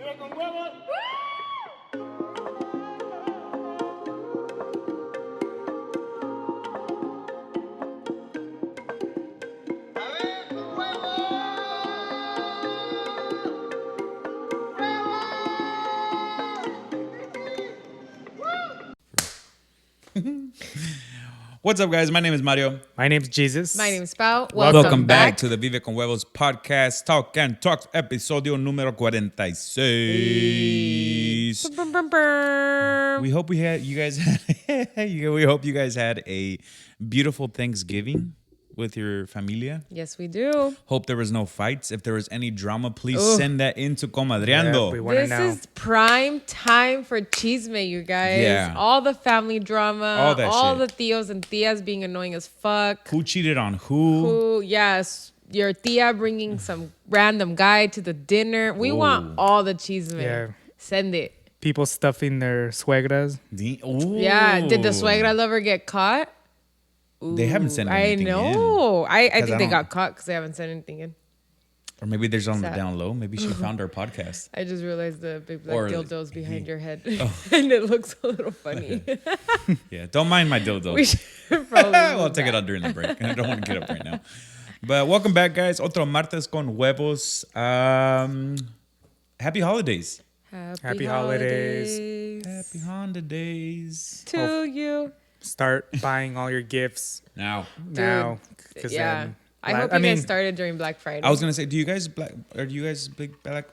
Vive con Huevos. What's up, guys? My name is Mario. My name's Jesus. My name's Spout. Welcome back to the Vive con Huevos podcast, Talk and Talks, episodio número 46. We hope we guys had a beautiful Thanksgiving with your familia. Yes, we do. Hope there was no fights. If there was any drama, please send that into Comadreando. Yeah, This is prime time for chisme, you guys. Yeah. All the family drama. All that all shit. the tios and tias being annoying as fuck. Who cheated on who? Yes. Your tia bringing some random guy to the dinner. We want all the chisme. Yeah. Send it. people stuffing their suegras. Yeah. Did the suegra lover get caught? They haven't sent I anything know. in. I 'Cause think I they don't- got caught because they haven't sent anything in. Or maybe they're on the Sad. down low. Maybe she found our podcast. I just realized the big black Or dildo's behind your head. Oh. And it looks a little funny. Yeah, don't mind my dildo. We should probably I'll move take it that. out during the break. I don't want to get up right now. But welcome back, guys. Otro martes con huevos. Happy holidays. Happy holidays. Happy holidays. To you. Start buying all your gifts Now, now. 'Cause Yeah. then I hope you guys started during Black Friday. I was gonna say, are you guys big black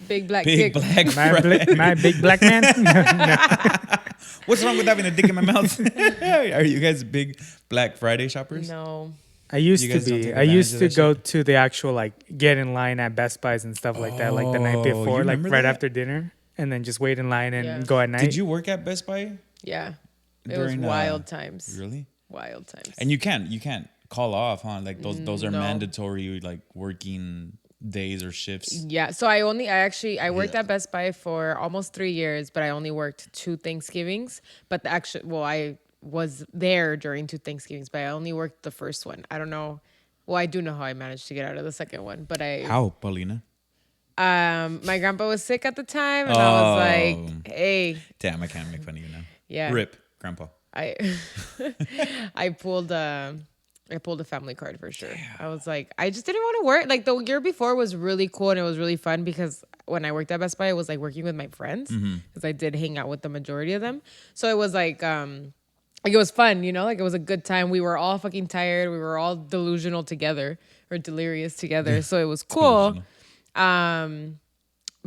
Big black big dick. black my, Friday? my big black man. What's wrong with having a dick in my mouth? Are you guys big Black Friday shoppers? No. I used You to guys don't be. take I advantage used of to that go shit? to the actual like get in line at Best Buys and stuff like that, like the night Oh, before, you like remember right that? after dinner, and then just wait in line and Yeah. go at night. Did you work at Best Buy? Yeah. It During, was wild times. Really? Wild times. And you can't call off, huh? Like those are No. mandatory like working days or shifts. Yeah. So I worked at Best Buy for almost 3 years, but I only worked 2 Thanksgivings. But I was there during 2 Thanksgivings, but I only worked the first one. I don't know. Well, I do know how I managed to get out of the second one, but How, Paulina? my grandpa was sick at the time, and I was like, hey, Damn, I can't make fun of you now. yeah. Rip, Grandpa. I I pulled a family card for sure. I was like, I just didn't want to work. Like the year before was really cool and it was really fun because when I worked at Best Buy, I was like working with my friends because I did hang out with the majority of them. So it was like it was fun, you know, like it was a good time. We were all fucking tired. We were all delusional together or delirious together. So it was cool.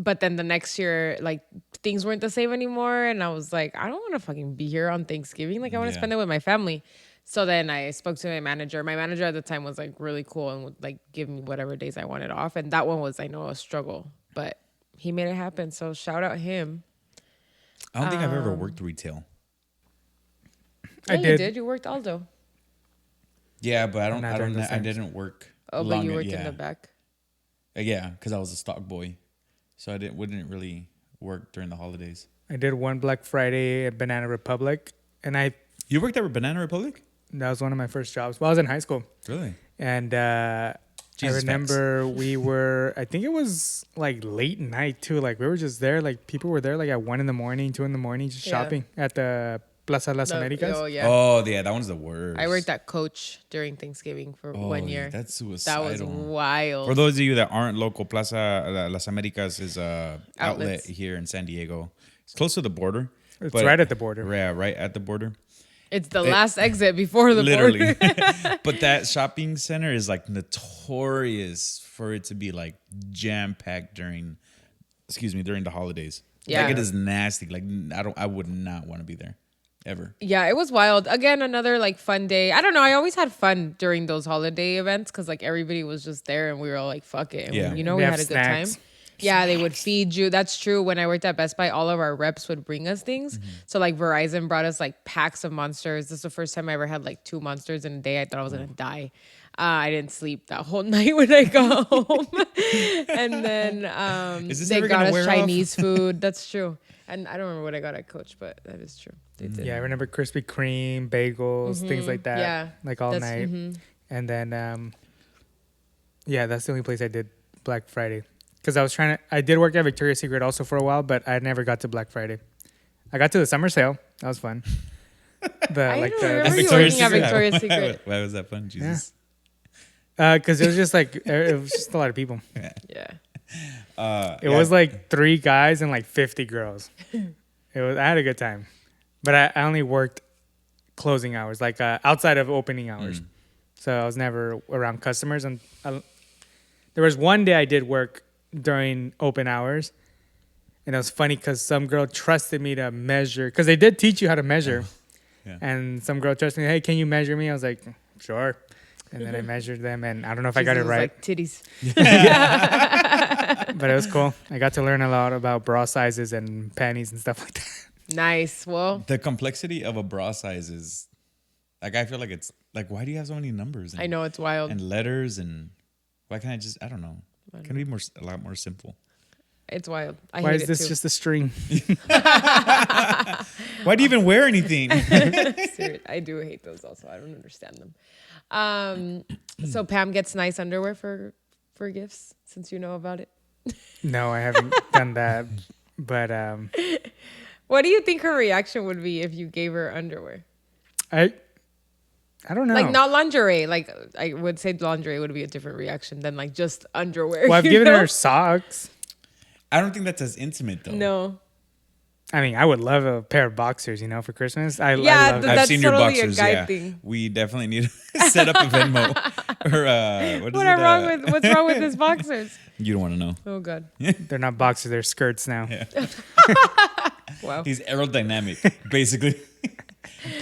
But then the next year, like things weren't the same anymore. And I was like, I don't want to fucking be here on Thanksgiving. Like I want to Yeah. spend it with my family. So then I spoke to my manager. My manager at the time was like really cool and would like give me whatever days I wanted off. And that one was, I know, a struggle, but he made it happen. So shout out him. I don't think I've ever worked retail. I Yeah, did. You did. You worked Aldo. Yeah, but Not during the I times. didn't work. Oh, but you worked in the back. Yeah, because I was a stock boy, so I wouldn't really work during the holidays. I did one Black Friday at Banana Republic, and You worked at Banana Republic? that was one of my first jobs. Well, I was in high school, Really? and I Jesus remember we were. I think it was like late night too. Like we were just there. Like people were there like at 1 a.m, 2 a.m, just Yeah. shopping at the Plaza Las Americas. Oh, yeah. Oh, yeah, that one's the worst. I worked at Coach during Thanksgiving for 1 year. That's That suicidal. was wild. For those of you that aren't local, Plaza Las Americas is a outlet Outlets. here in San Diego. It's close to the border. It's but- right at the border. Yeah, right at the border. It's the last exit before the Literally. border. But that shopping center is like notorious for it to be like jam packed during the holidays. Yeah. Like it is nasty. Like I would not want to be there ever. Yeah, it was wild. Again, another like fun day. I don't know. I always had fun during those holiday events because like everybody was just there and we were all like, fuck it. And Yeah. we, you know, They we have had a snacks. good time. Yeah, they would feed you. That's true. When I worked at Best Buy, all of our reps would bring us things. So like Verizon brought us like packs of Monsters. This is the first time I ever had like 2 Monsters in a day. I thought I was gonna die. I didn't sleep that whole night when I got home. And then Is this they ever got gonna us wear off? Chinese food. That's true. And I don't remember what I got at Coach, but that is true. They did. Yeah, I remember Krispy Kreme, bagels, things like that. Yeah. Like all That's- night. And then, yeah, that's the only place I did Black Friday. because I did work at Victoria's Secret also for a while, but I never got to Black Friday. I got to the summer sale. That was fun. I don't remember you working at Victoria's Secret. Why was that fun? Jesus. Because it was just like, it was just a lot of people. Yeah. It was like 3 guys and like 50 girls. I had a good time. But I only worked closing hours, like outside of opening hours. So I was never around customers. And there was one day I did work during open hours. And it was funny because some girl trusted me to measure, because they did teach you how to measure. And some girl trusted me, hey, can you measure me? I was like, sure. And then I measured them, and I don't know if I got it right. Like titties. But it was cool. I got to learn a lot about bra sizes and panties and stuff like that. Nice. Well, The complexity of a bra size is, like, I feel like it's, like, why do you have so many numbers? I know it's wild. And letters, and why can't I don't know. Can it be a lot more simple? It's wild. Why is this just a string? Why do you even wear anything? Serious. I do hate those also. I don't understand them. So Pam gets nice underwear for gifts, since you know about it. No, I haven't done that. But What do you think her reaction would be if you gave her underwear? I don't know. Like not lingerie. Like I would say lingerie would be a different reaction than like just underwear. Well, I've you given know? her socks. I don't think that's as intimate, though. No. I mean, I would love a pair of boxers, for Christmas. I love I've I've seen your totally boxers. a guy Yeah, thing. we definitely need to set up a Venmo. Or What's wrong with his boxers? You don't want to know. Oh God. They're not boxers, they're skirts now. Wow. He's aerodynamic, basically.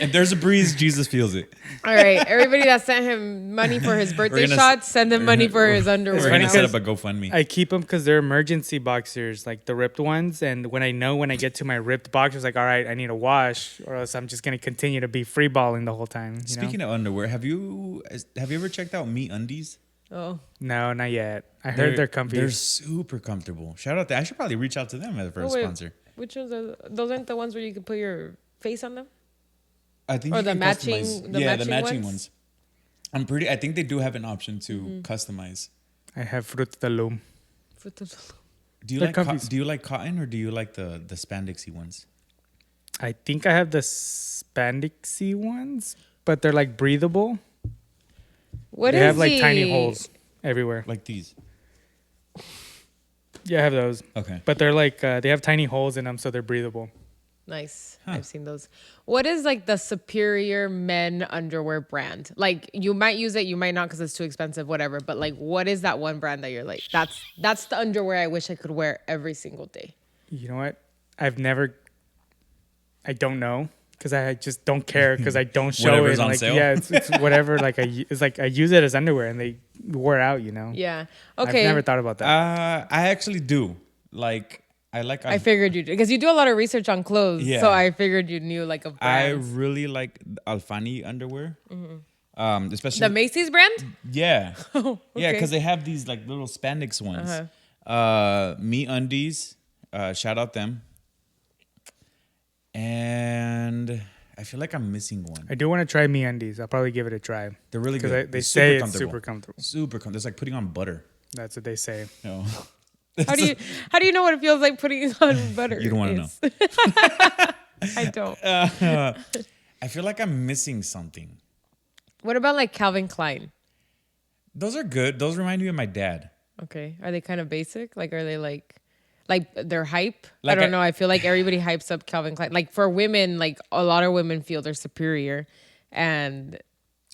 And there's a breeze, Jesus feels it. All right, everybody that sent him money for his birthday gonna- shots, send him money for his underwear. We're going to now. set up a GoFundMe. I keep them because they're emergency boxers, like the ripped ones. And when I get to my ripped boxers, like, all right, I need a wash, or else I'm just going to continue to be free balling the whole time. Speaking of underwear, have you ever checked out Me Undies? Oh, No, not yet. I heard they're comfy. They're super comfortable. Shout out to, I should probably reach out to them as a wait. sponsor. Which ones are those? Aren't the ones where you can put your face on them? I think Or you the can matching- customize. the the matching matching ones? ones. I think they do have an option to customize. I have Fruit de Loom. Do you They're like comfies. do you like cotton, or do you like the spandexy ones? I think I have the spandexy ones, but they're like breathable. What They is have like the- tiny holes everywhere. Like these? Yeah, I have those. Okay. But they're like, they have tiny holes in them, so they're breathable. Nice. Huh. I've seen those. What is like the superior men underwear brand? Like you might use it, you might not because it's too expensive, whatever. But like, what is that one brand that you're like, that's the underwear I wish I could wear every single day? You know what? I don't know. Because I just don't care because I don't show Whatever's it. on Like, sale. yeah, it's whatever. Like it's like I use it as underwear and they wear out, Yeah. I've Okay. never thought about that. I actually do. Like, I figured you did because you do a lot of research on clothes. Yeah. So I figured you knew like a I brand. really like Alfani underwear. Especially The Macy's brand? yeah. Yeah, okay. because they have these like little spandex ones. Me Undies, shout out them. And I feel like I'm missing one. I do want to try MeUndies. I'll probably give it a try. They're really Because good. they They're say it's super comfortable. Super comfortable. It's like putting on butter. That's what they say. You know? How do you know what it feels like putting on butter? You don't want to know. I don't. I feel like I'm missing something. What about like Calvin Klein? Those are good. Those remind me of my dad. Okay. Are they kind of basic? Like, are they like they're hype? Like I don't know. I feel like everybody hypes up Calvin Klein. Like for women, like a lot of women feel they're superior. And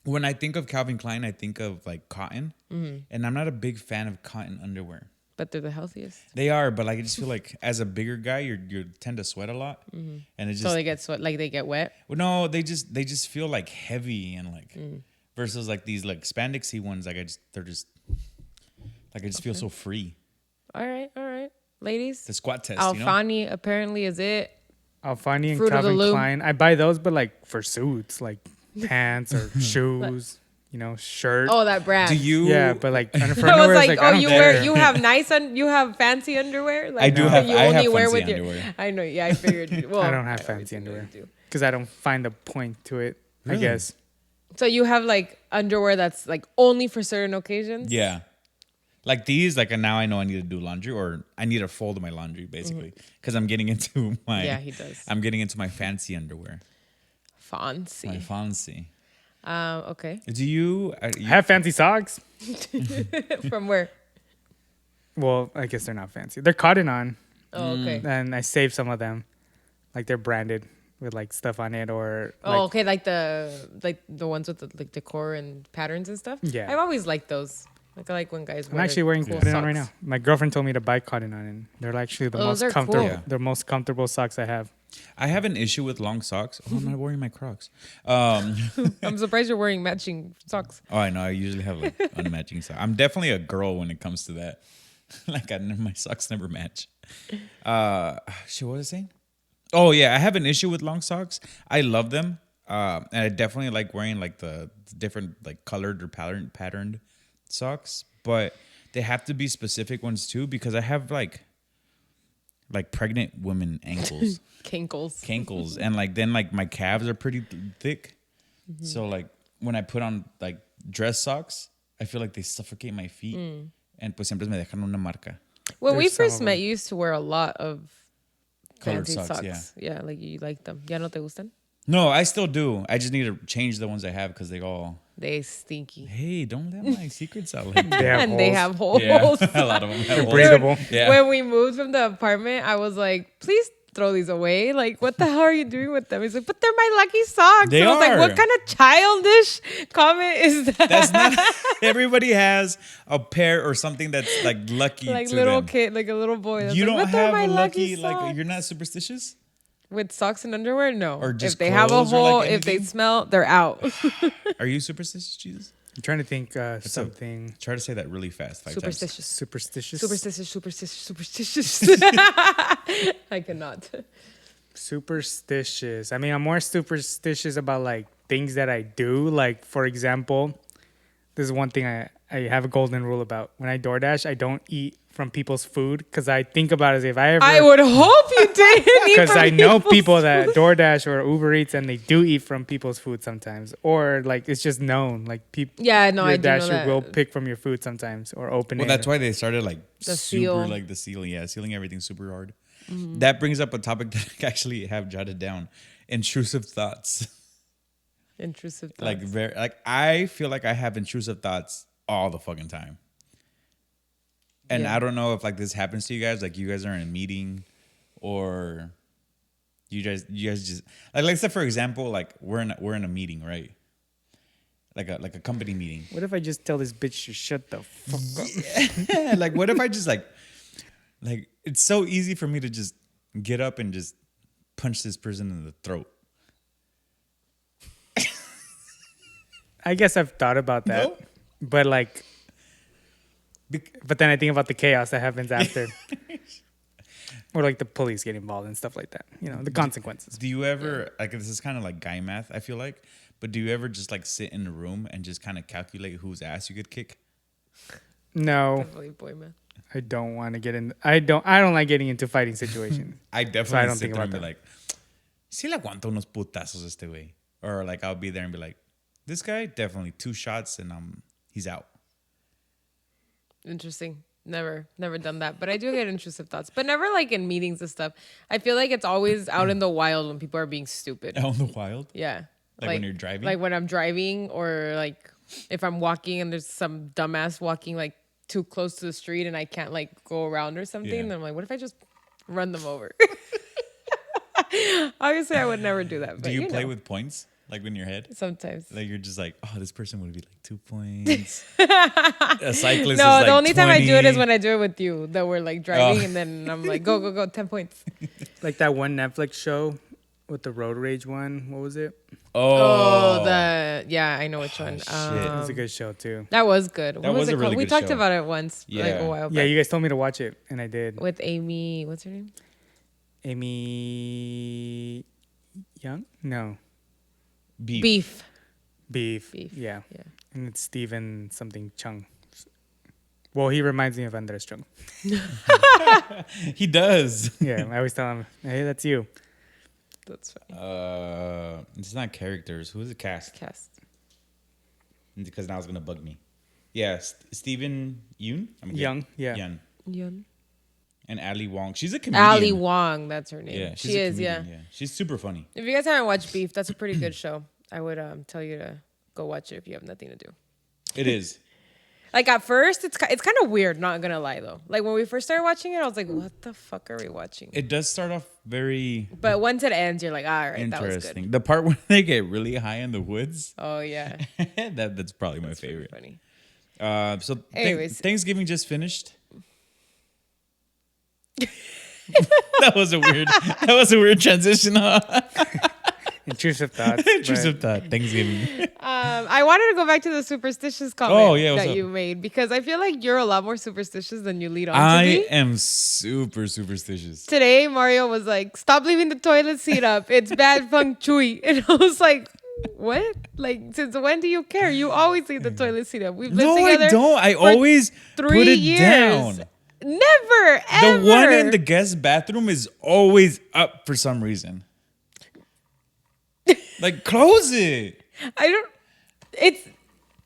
When I think of Calvin Klein, I think of like cotton. And I'm not a big fan of cotton underwear. but they're the healthiest. They are, but like I just feel like as a bigger guy, you tend to sweat a lot, and it just So they get they get wet. well, no, they just feel like heavy and like versus like these like spandexy ones. Like I just feel so free. All right. Ladies. The squat test, Alfani apparently is it. Alfani and Fruit of the Calvin Loom. Klein. I buy those, but like for suits, like pants or shoes, shirt. Oh, that brand. Do you? Yeah, but like for I was underwear, like, it's I oh, don't you care. you have you have fancy underwear. Like, I do that have- You I only have wear fancy with underwear. your. I know. Yeah, I figured. Well, I don't have I fancy obviously underwear do. because I don't find the point to it. Really? I guess. So you have like underwear that's like only for certain occasions. Yeah. Like these, like now I know I need to do laundry or I need to fold my laundry basically because I'm getting into my. Yeah, he does. I'm getting into my fancy underwear. My Fancy. fancy. Okay. Do you? I have fancy socks. From where? Well, I guess they're not fancy. They're cotton on, Oh, okay. and I saved some of them, like they're branded with like stuff on it or. Oh, like, okay. Like the ones with the like decor and patterns and stuff. Yeah. I've always liked those. Like I like when guys. I'm wear actually wearing cool cotton on right now. socks. My girlfriend told me to buy cotton on, and they're actually the Those most are comfortable. cool. Yeah. The most comfortable socks I have. I have an issue with long socks. Oh, I'm not wearing my Crocs. I'm surprised you're wearing matching socks. Oh, I know. I usually have like unmatching socks. I'm definitely a girl when it comes to that. Like my socks never match. Shit, what was I saying? Oh yeah, I have an issue with long socks. I love them, and I definitely like wearing like the different like colored or patterned socks. But they have to be specific ones too because I have like pregnant women ankles, Cankles. and like then like my calves are pretty thick. So like when I put on like dress socks, I feel like they suffocate my feet, and pues siempre me dejan una marca. When we There's some first of met, them. you used to wear a lot of Colored fancy socks, socks. Yeah, like you like them. Ya no te gustan? No, I still do. I just need to change the ones I have because they all. They stinky. Hey, don't let my secrets out like that. They have And they holes. have holes. Yeah, a lot of them have holes. Breathable. Yeah. When we moved from the apartment, I was like, please throw these away. Like, what the hell are you doing with them? He's like, but they're my lucky socks. They and I was like, are. what kind of childish comment is that? That's not. Everybody has a pair or something that's like lucky like to little them. kid, like a little boy. That's You like, don't but they're have my a lucky socks. like. You're not superstitious. With socks and underwear? No. Or just if they have a clothes or, hole, like, if they anything? smell, they're out. Are you superstitious, Jesus? I'm trying to think something Try to say that really fast. 5 times. Superstitious. superstitious. Superstitious. I cannot. Superstitious. I mean, I'm more superstitious about like things that I do. Like, for example, this is one thing I have a golden rule about. When I DoorDash, I don't eat from people's food because I think about it as if I ever. I would hope you didn't eat Because from I know people's people that food. DoorDash or Uber Eats and they do eat from people's food sometimes, or like it's just known. Like people, Yeah, no, your I do know dasher that. will pick from your food sometimes or open Well, it. that's why they started like The super seal. like the sealing. Yeah, sealing everything super hard. Mm-hmm. That brings up a topic that I actually have jotted down: intrusive thoughts. Intrusive thoughts. Like very like I feel like I have intrusive thoughts all the fucking time. And Yeah. I don't know if like this happens to you guys, like you guys are in a meeting or you guys just like say for example, like we're in a meeting, right? Like a company meeting. What if I just tell this bitch to shut the fuck up? Like what if I just like it's so easy for me to just get up and just punch this person in the throat. I guess I've thought about that, No? but like, but then I think about the chaos that happens after, or like the police get involved and stuff like that. You know, the consequences. Do you ever like this is kind of like guy math, I feel like, but do you ever just like sit in a room and just kind of calculate whose ass you could kick? No, Definitely boy man. I don't want to get in. I don't like getting into fighting situations. I definitely don't sit think there about and be that. like, "Sí le aguanto unos putazos este güey," or like I'll be there and be like, "This guy definitely 2 shots and he's out." Interesting. Never done that. But I do get intrusive thoughts. But never like in meetings and stuff. I feel like it's always out in the wild when people are being stupid. Out in the wild. Yeah. Like when you're driving? Like when I'm driving or like if I'm walking and there's some dumbass walking like too close to the street and I can't like go around or something. Yeah. And I'm like, what if I just run them over? Obviously, I would never do that. But Do you play know, with points like in your head? sometimes? Like you're just like, oh, this person would be like 2 points. A cyclist No, is the like only time I do it is 20. when I do it with you. That we're like driving and then I'm like, go, 10 points. Like that one Netflix show with the road rage one. What was it? Oh, yeah, I know which one. shit. It was a good show too. That was good. What That was was it a really called? We good talked show. about it once, like Yeah. a while back. Yeah, you guys told me to watch it, and I did. With Amy, what's her name? Amy Young? No, Beef. Beef. Yeah. Yeah. And it's Steven something Chung. Well, he reminds me of Andres Chung. He does. Yeah, I always tell him, "Hey, that's you." That's funny. It's not characters. Who is it? Cast. Cast. Because now it's gonna bug me. Yeah, Stephen Yoon. Young, yeah. Young. And Ali Wong. She's a comedian. Ali Wong, that's her name. Yeah, She is, yeah. She's super funny. If you guys haven't watched Beef, that's a pretty good show. I would tell you to go watch it if you have nothing to do. It is. Like at first, it's kind of weird. Not gonna lie though. Like when we first started watching it, I was like, "What the fuck are we watching?" It does start off very. But once it ends, you're like, "All right, that was interesting." good." The part when they get really high in the woods. Oh yeah, that's probably my favorite. funny. So Anyways. Thanksgiving just finished. That was a weird transition. Huh? Intrusive thoughts. Intrusive thought. Thanksgiving. I wanted to go back to the superstitious comment what's that up? you made because I feel like you're a lot more superstitious than you lead on to I be. am super superstitious. Today, Mario was like, "Stop leaving the toilet seat up. It's bad feng shui." And I was like, "What? Like, since when do you care? You always leave the toilet seat up. We've lived No, together. I don't. I for always 3 put it years. down. Never, ever. The one in the guest bathroom is always up for some reason. Like, close it. I don't. It's.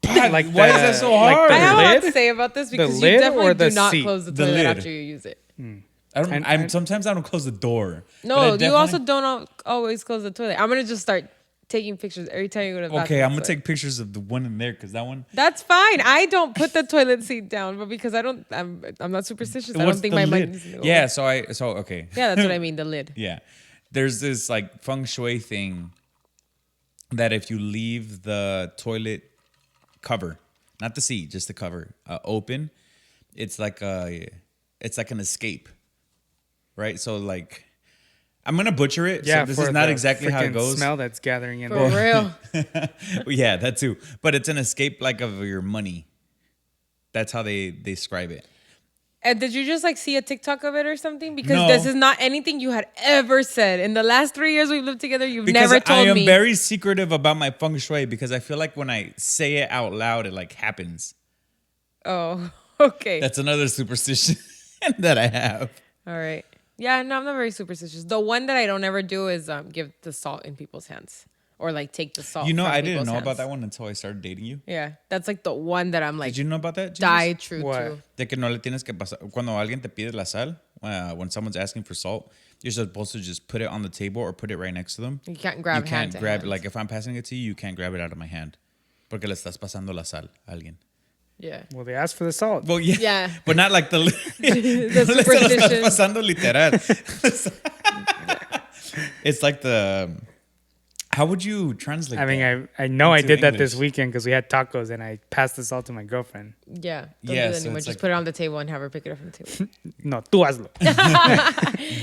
Like Why is that so like hard? the I have a lot lid? to say about this because you lid definitely or the do not seat? close the The toilet lid. after you use it. Sometimes I don't close the door. But I No, you definitely- also don't always close the toilet. I'm gonna just start taking pictures every time you go to the bathroom. Okay, I'm gonna so- take pictures of the one in there because that one. That's fine. I don't put the toilet seat down, but because I'm not superstitious. I don't What's think the my lid? mind needs to go Yeah, over. so okay. Yeah, that's what I mean. The lid. Yeah. There's this like feng shui thing that if you leave the toilet cover, not the seat, just the cover, open, it's like an escape. Right? So like I'm gonna butcher it. Yeah, so this for is not the exactly how it freaking goes. smell that's gathering in For there. real. Yeah, that too. But it's an escape like of your money. That's how they describe it. And did you just like see a TikTok of it or something? Because No. this is not anything you had ever said in the last 3 years we've lived together. You've Because never told I am me. very secretive about my feng shui because I feel like when I say it out loud, it like happens. Oh, okay. That's another superstition that I have. All right. Yeah, no, I'm not very superstitious. The one that I don't ever do is give the salt in people's hands or like take the salt. You know, from I didn't people's know hands. about that one until I started dating you. Yeah, that's like the one that I'm like Did you know about that? Jesus? die true What? to. De que no le tienes que pasar. Cuando alguien te pide la sal, when someone's asking for salt, you're supposed to just put it on the table or put it right next to them. You can't grab. You hand can't to grab it. hand. Like if I'm passing it to you, you can't grab it out of my hand. Porque le estás pasando la sal a alguien. Yeah. Well, they asked for the salt. Well, yeah. Yeah. But not like the... The No le se lo estás superstition. pasando literal. It's like the... How would you translate I mean, that? I know I into did that this English? weekend because we had tacos and I passed the salt to my girlfriend. Yeah. Don't Yeah, do that so anymore. it's Just like- put it on the table and have her pick it up from the table. No, tú hazlo.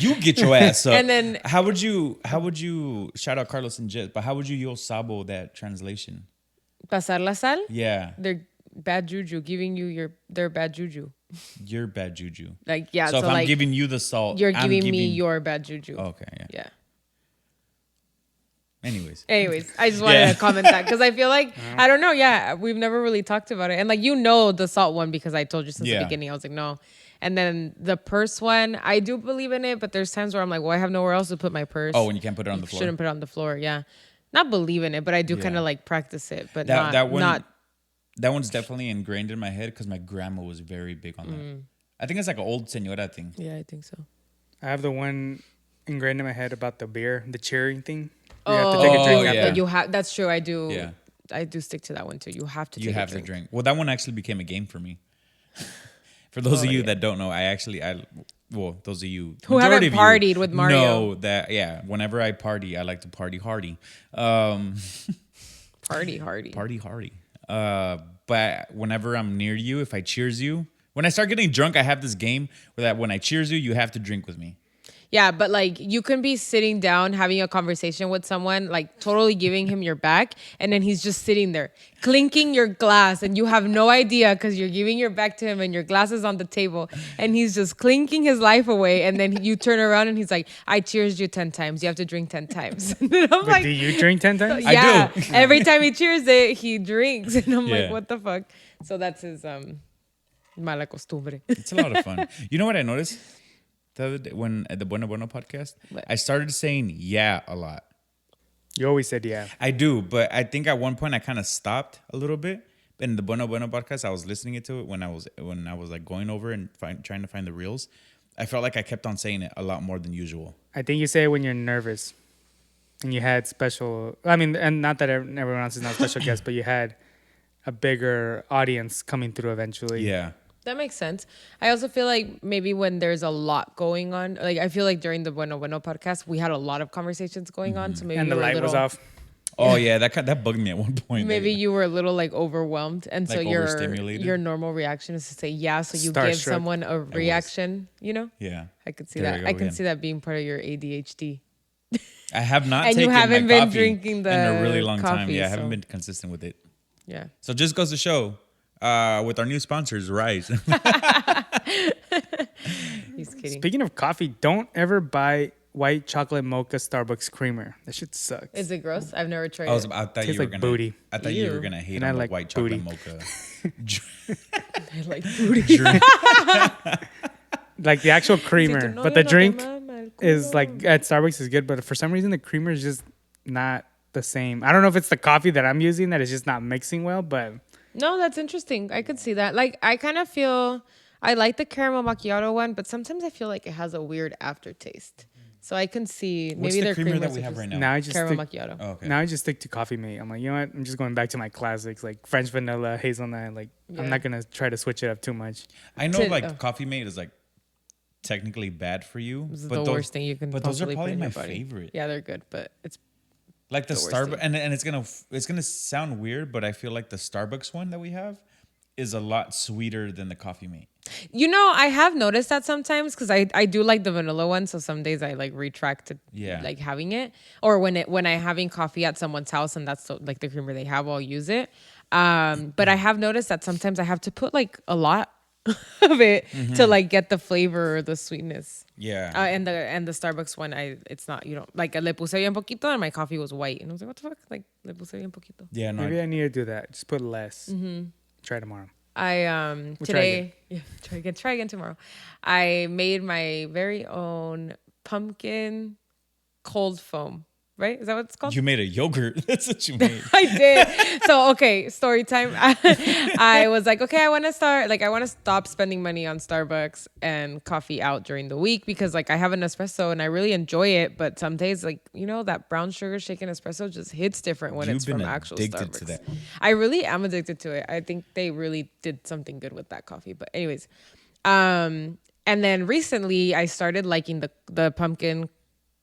You get your ass up. And then- how would you shout out Carlos and Jet, but how would you Yo Sabo that translation? Pasar la sal. Yeah, They're bad juju, giving you their bad juju. you're bad juju. Like yeah. So, if I'm like giving you the salt, you're I'm giving me your bad juju. Okay, yeah. Yeah. Anyways, I just wanted Yeah. to comment that because I feel like I don't know. Yeah, we've never really talked about it, and like the salt one because I told you since Yeah. the beginning. I was like no, and then the purse one, I do believe in it, but there's times where I'm like, well, I have nowhere else to put my purse. oh, when you can't put it on the floor. Shouldn't put it on the floor. Yeah, not believe in it, but I do kind Yeah. of like practice it, but That one, not. that one's definitely ingrained in my head because my grandma was very big on that. I think it's like an old senora thing. Yeah, I think so. I have the one ingrained in my head about the beer, the cheering thing. You have to take a Oh, drink yeah. after. You have. That's true. I do. Yeah. I do stick to that one too. You have to. You take have a to drink. drink. Well, that one actually became a game for me. For those of you yeah. that don't know, those of you Who haven't majority of you partied with Mario. know that, yeah, whenever I party, I like to party hardy. Party hardy. Party hardy. But whenever I'm near you, if I cheers you, when I start getting drunk, I have this game where that when I cheers you, you have to drink with me. Yeah, but like you can be sitting down having a conversation with someone, like totally giving him your back, and then he's just sitting there clinking your glass, and you have no idea because you're giving your back to him, and your glass is on the table, and he's just clinking his life away, and then you turn around and he's like, "I cheers you 10 times. You have to drink 10 times." And then I'm But like, do you drink 10 times? I "Yeah." do. Every time he cheers it, he drinks, and I'm Yeah. like, "What the fuck?" So that's his mala costumbre. It's a lot of fun. You know what I noticed the other day when at the Bueno Bueno podcast? What? I started saying yeah a lot. You always said yeah. I do, but I think at one point I kind of stopped a little bit in the Bueno Bueno podcast, I was listening to it when I was like going over and trying to find the reels. I felt like I kept on saying it a lot more than usual. I think you say it when you're nervous, and you had special. I mean, and not that everyone else is not a special guest, but you had a bigger audience coming through eventually. Yeah. That makes sense. I also feel like maybe when there's a lot going on, like I feel like during the Bueno Bueno podcast, we had a lot of conversations going on. So maybe And the you were light was off. Oh yeah, that bugged me at one point. Maybe like, you were a little like overwhelmed, and so Like overstimulated? your normal reaction is to say yeah. So you give Starstruck. someone a reaction. You know, Yeah. I could see There that. we go I can again. see that being part of your ADHD. I have not And you taken haven't my been coffee drinking in a the really long time. coffee, Yeah, I haven't so- been consistent with it. Yeah. So just goes to show, with our new sponsors, Rise. He's kidding. Speaking of coffee, don't ever buy white chocolate mocha Starbucks creamer. That shit sucks. Is it gross? I've never tried I it. thought Tastes you were like gonna. booty. I thought you were Ew. gonna hate And I on the like white chocolate booty. mocha. I like booty. Like the actual creamer, No, but yo the no te drink mama el is culo. like at Starbucks is good, but for some reason the creamer is just not the same. I don't know if it's the coffee that I'm using that is just not mixing well, but No, that's interesting. I could see that. Like, I kind of feel I like the caramel macchiato one, but sometimes I feel like it has a weird aftertaste. So I can see maybe What's the their creamer that creamers we are have just right now? now I just caramel stick, macchiato. Oh, okay. now I just stick to Coffee Mate. I'm like, you know what? I'm just going back to my classics like French vanilla, hazelnut. Like Yeah. I'm not gonna try to switch it up too much. I know, To- like oh. Coffee Mate is like technically bad for you, This is but the those, worst thing you can But those are possibly put probably in my your body. favorite. Yeah, they're good, but it's Like the the worst Starbucks, thing. and it's gonna sound weird, but I feel like the Starbucks one that we have is a lot sweeter than the Coffee Mate. You know, I have noticed that sometimes because I do like the vanilla one. So some days I like retract to like having it, or when I'm having coffee at someone's house and that's like the creamer they have, I'll use it. But I have noticed that sometimes I have to put like a lot of it to like get the flavor or the sweetness. Yeah. And the Starbucks one, it's not, you know, like le puse bien poquito and my coffee was white and I was like, what the fuck? Like le puse bien poquito. Yeah, no. Maybe I need to do that. Just put less. Try tomorrow. I We'll today try again tomorrow. I made my very own pumpkin cold foam. Right? Is that what it's called? You made a yogurt. That's what you made. I did. So okay, story time. I was like, okay, I want to stop spending money on Starbucks and coffee out during the week because like I have an espresso and I really enjoy it, but some days like, you know, that brown sugar shaken espresso just hits different when it's You've from been actual addicted Starbucks. to that. I really am addicted to it. I think they really did something good with that coffee. But anyways, and then recently I started liking the pumpkin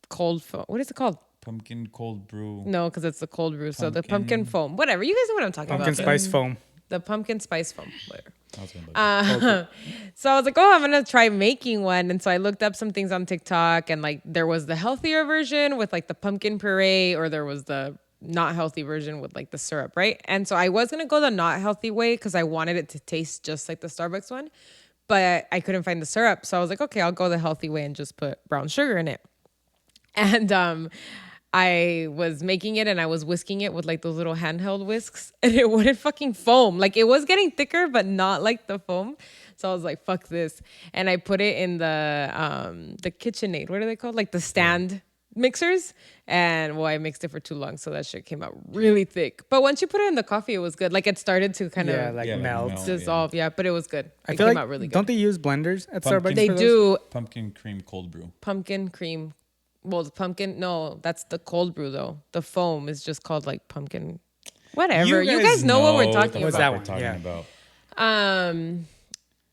cold foam. What is it called? Pumpkin cold brew. No, because it's the cold brew. So the Pumpkin- pumpkin foam, whatever. You guys know what I'm talking Pumpkin about. spice foam. The pumpkin spice foam, whatever. I was gonna look it up. So I was like, oh, I'm gonna try making one. And so I looked up some things on TikTok, and like there was the healthier version with like the pumpkin puree, or there was the not healthy version with like the syrup, right? And so I was gonna go the not healthy way because I wanted it to taste just like the Starbucks one, but I couldn't find the syrup. So I was like, okay, I'll go the healthy way and just put brown sugar in it. And I was making it and I was whisking it with like those little handheld whisks and it wouldn't fucking foam. Like it was getting thicker, but not like the foam. So I was like, fuck this. And I put it in the KitchenAid. What are they called? Like the stand mixers. And well, I mixed it for too long. So that shit came out really thick. But once you put it in the coffee, it was good. Like it started to kind Yeah, of like Yeah, like melt. melt. dissolve. Yeah, but it was good. I It feel came like out really good. don't they use blenders at Pumpkin- Starbucks? They for those? do Pumpkin cream cold brew. pumpkin cream. Well, the pumpkin, no, that's the cold brew though. The foam is just called like pumpkin, whatever. You guys know what we're talking What's about. that one? Yeah. about.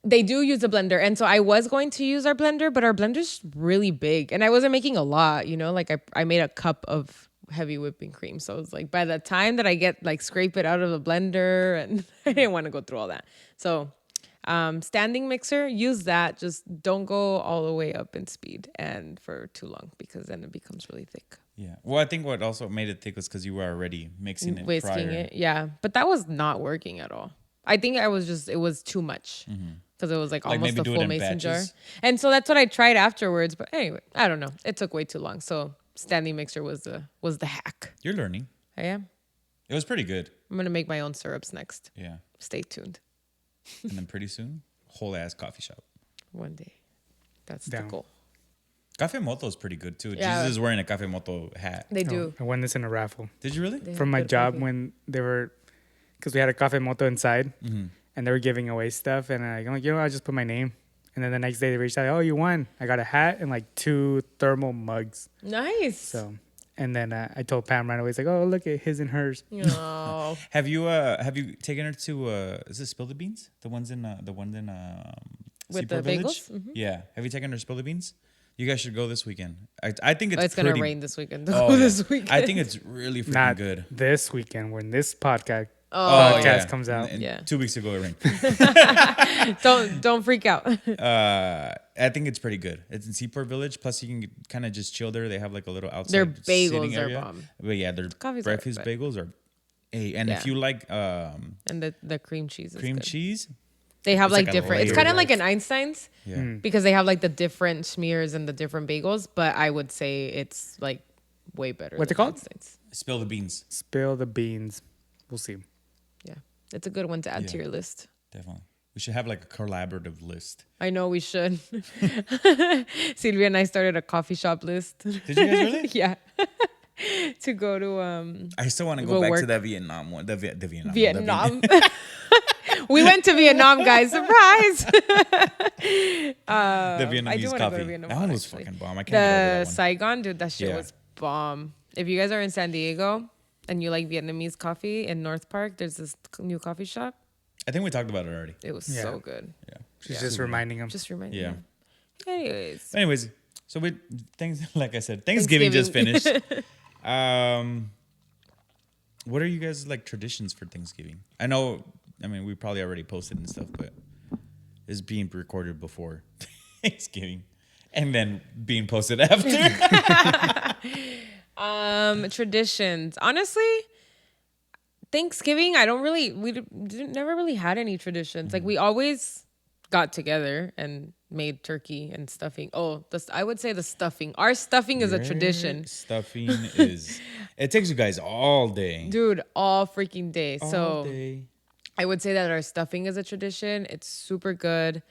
They do use a blender. And so I was going to use our blender, but our blender's really big. And I wasn't making a lot, you know, like I made a cup of heavy whipping cream. So it's like by the time that I get like scrape it out of the blender and I didn't want to go through all that. So standing mixer, use that. Just don't go all the way up in speed and for too long because then it becomes really thick. Yeah. Well, I think what also made it thick was because you were already mixing it Whisking prior. it. Yeah. But that was not working at all. I think it was too much because it was like almost maybe a do it full in mason jar. batches? And so that's what I tried afterwards. But anyway, I don't know. It took way too long. So standing mixer was the hack. You're learning. I am. It was pretty good. I'm going to make my own syrups next. Yeah. Stay tuned. And then pretty soon, whole ass coffee shop. One day. That's Down. the goal. Cafe Moto is pretty good too. Yeah. Jesus is wearing a Cafe Moto hat. They Oh, do. I won this in a raffle Did you really? They from have my good job coffee. when they were because we had a cafe moto inside, and they were giving away stuff, and I'm like, I'll just put my name. And then the next day they reached out, oh, you won. I got a hat and like 2 thermal mugs. Nice. So, and then I told Pam right away, it's like, oh, look at his and hers. Oh. Have you taken her to is it Spill the Beans? The ones in With Seaport the Village? bagels? Mhm. Yeah. Have you taken her to Spill the Beans? You guys should go this weekend. I think it's It's gonna pretty- rain this weekend. Oh, yeah. This weekend. I think it's really freaking Not good. this weekend when this podcast Oh, comes out. And Yeah. 2 weeks ago it rained. don't freak out. I think it's pretty good. It's in Seaport Village. Plus, you can kind of just chill there. They have like a little outside Their bagels sitting are area. bomb. But yeah, their Coffee's breakfast alright, bagels are. Hey, and if Yeah. you like And the cream cheese is cream good. cheese, They have It's like like a different. It's layer, kind of like- like an Einstein's yeah, because they have like the different smears and the different bagels. But I would say it's like way better. What's it than called? Einstein's. spill the beans. Spill the beans. We'll see. Yeah, it's a good one to add to Yeah. your list. Definitely, we should have like a collaborative list. I know we should. Sylvia and I started a coffee shop list. Did you guys really? Yeah. To go to I still want to Go go back to work. that Vietnam one. The Vietnam. one, the Vietnam. We went to Vietnam, guys. Surprise! the I do Vietnamese wanna go to coffee. Vietnam That one was actually. fucking bomb. I can't get over The that one. Saigon, dude, that shit Yeah. was bomb. If you guys are in San Diego and you like Vietnamese coffee in North Park, there's this new coffee shop. I think we talked about it already. It was Yeah. so good. Yeah. She's just reminding him. Just remind Yeah. me. Anyways, Anyways, so we things like I said, Thanksgiving just finished. What are you guys like traditions for Thanksgiving? I know, I mean, we probably already posted and stuff, but it's being recorded before Thanksgiving and then being posted after. traditions. Honestly, Thanksgiving, never really had any traditions. Like we always got together and made turkey and stuffing. Oh, I would say the stuffing. Our stuffing is a tradition. Stuffing is, it takes you guys all day. Dude, all freaking day. All So day. I would say that our stuffing is a tradition. It's super good.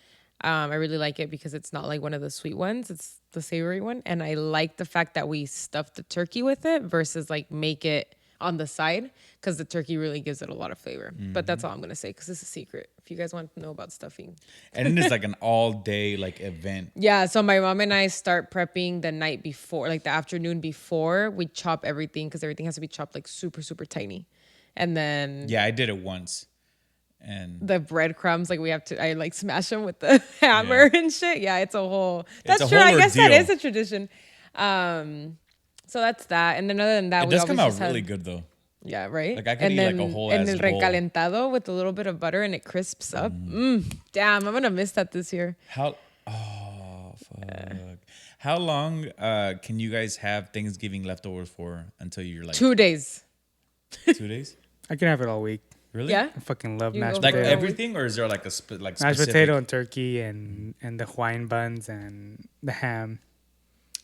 I really like it because it's not like one of the sweet ones. It's the savory one. And I like the fact that we stuff the turkey with it versus like make it on the side because the turkey really gives it a lot of flavor. But that's all I'm going to say because it's a secret if you guys want to know about stuffing. And it's like an all day like event. Yeah, so my mom and I start prepping the night before, like the afternoon before. We chop everything because everything has to be chopped like super, super tiny. And then Yeah, I did it once. And the breadcrumbs, like I like smash them with the hammer and shit. Yeah, it's a whole. That's a true. whole I guess that ordeal. is a tradition. So that's that. And then other than that, it we does always come out just had- really good though. Yeah, right. Like, I could and eat, like, a whole and ass el bowl. recalentado with a little bit of butter and it crisps up. Damn, I'm gonna miss that this year. Fuck. How long can you guys have Thanksgiving leftovers for until you're like 2 days. 2 days? I can have it all week. Really? Yeah. I fucking love You mashed go Like for potato. everything, or is there like a Mashed specific? potato and turkey and the Hawaiian buns and the ham.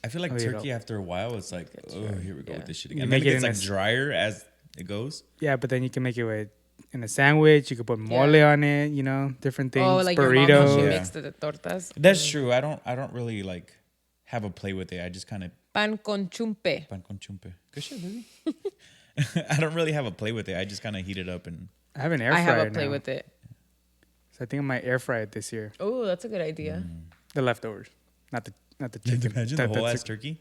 I feel like Oh, you turkey know. after a while, it's like, oh, here we go Yeah. with this shit You again. And then make it it gets in like a- drier as it goes. Yeah, but then you can make it with in a sandwich. You could put mole on it. You know, different things. Oh, like your mom burritos. how she Yeah. makes the tortas. That's true. I don't really like have a play with it. I just kind of Pan con chumpe. pan con chumpe. Good shit, baby. I don't really have a play with it. I just kind of heat it up and I have an air I fryer have a play now. with it. So I think I might air fry it this year. Oh, that's a good idea. The leftovers, not the chicken. imagine the whole ass turkey.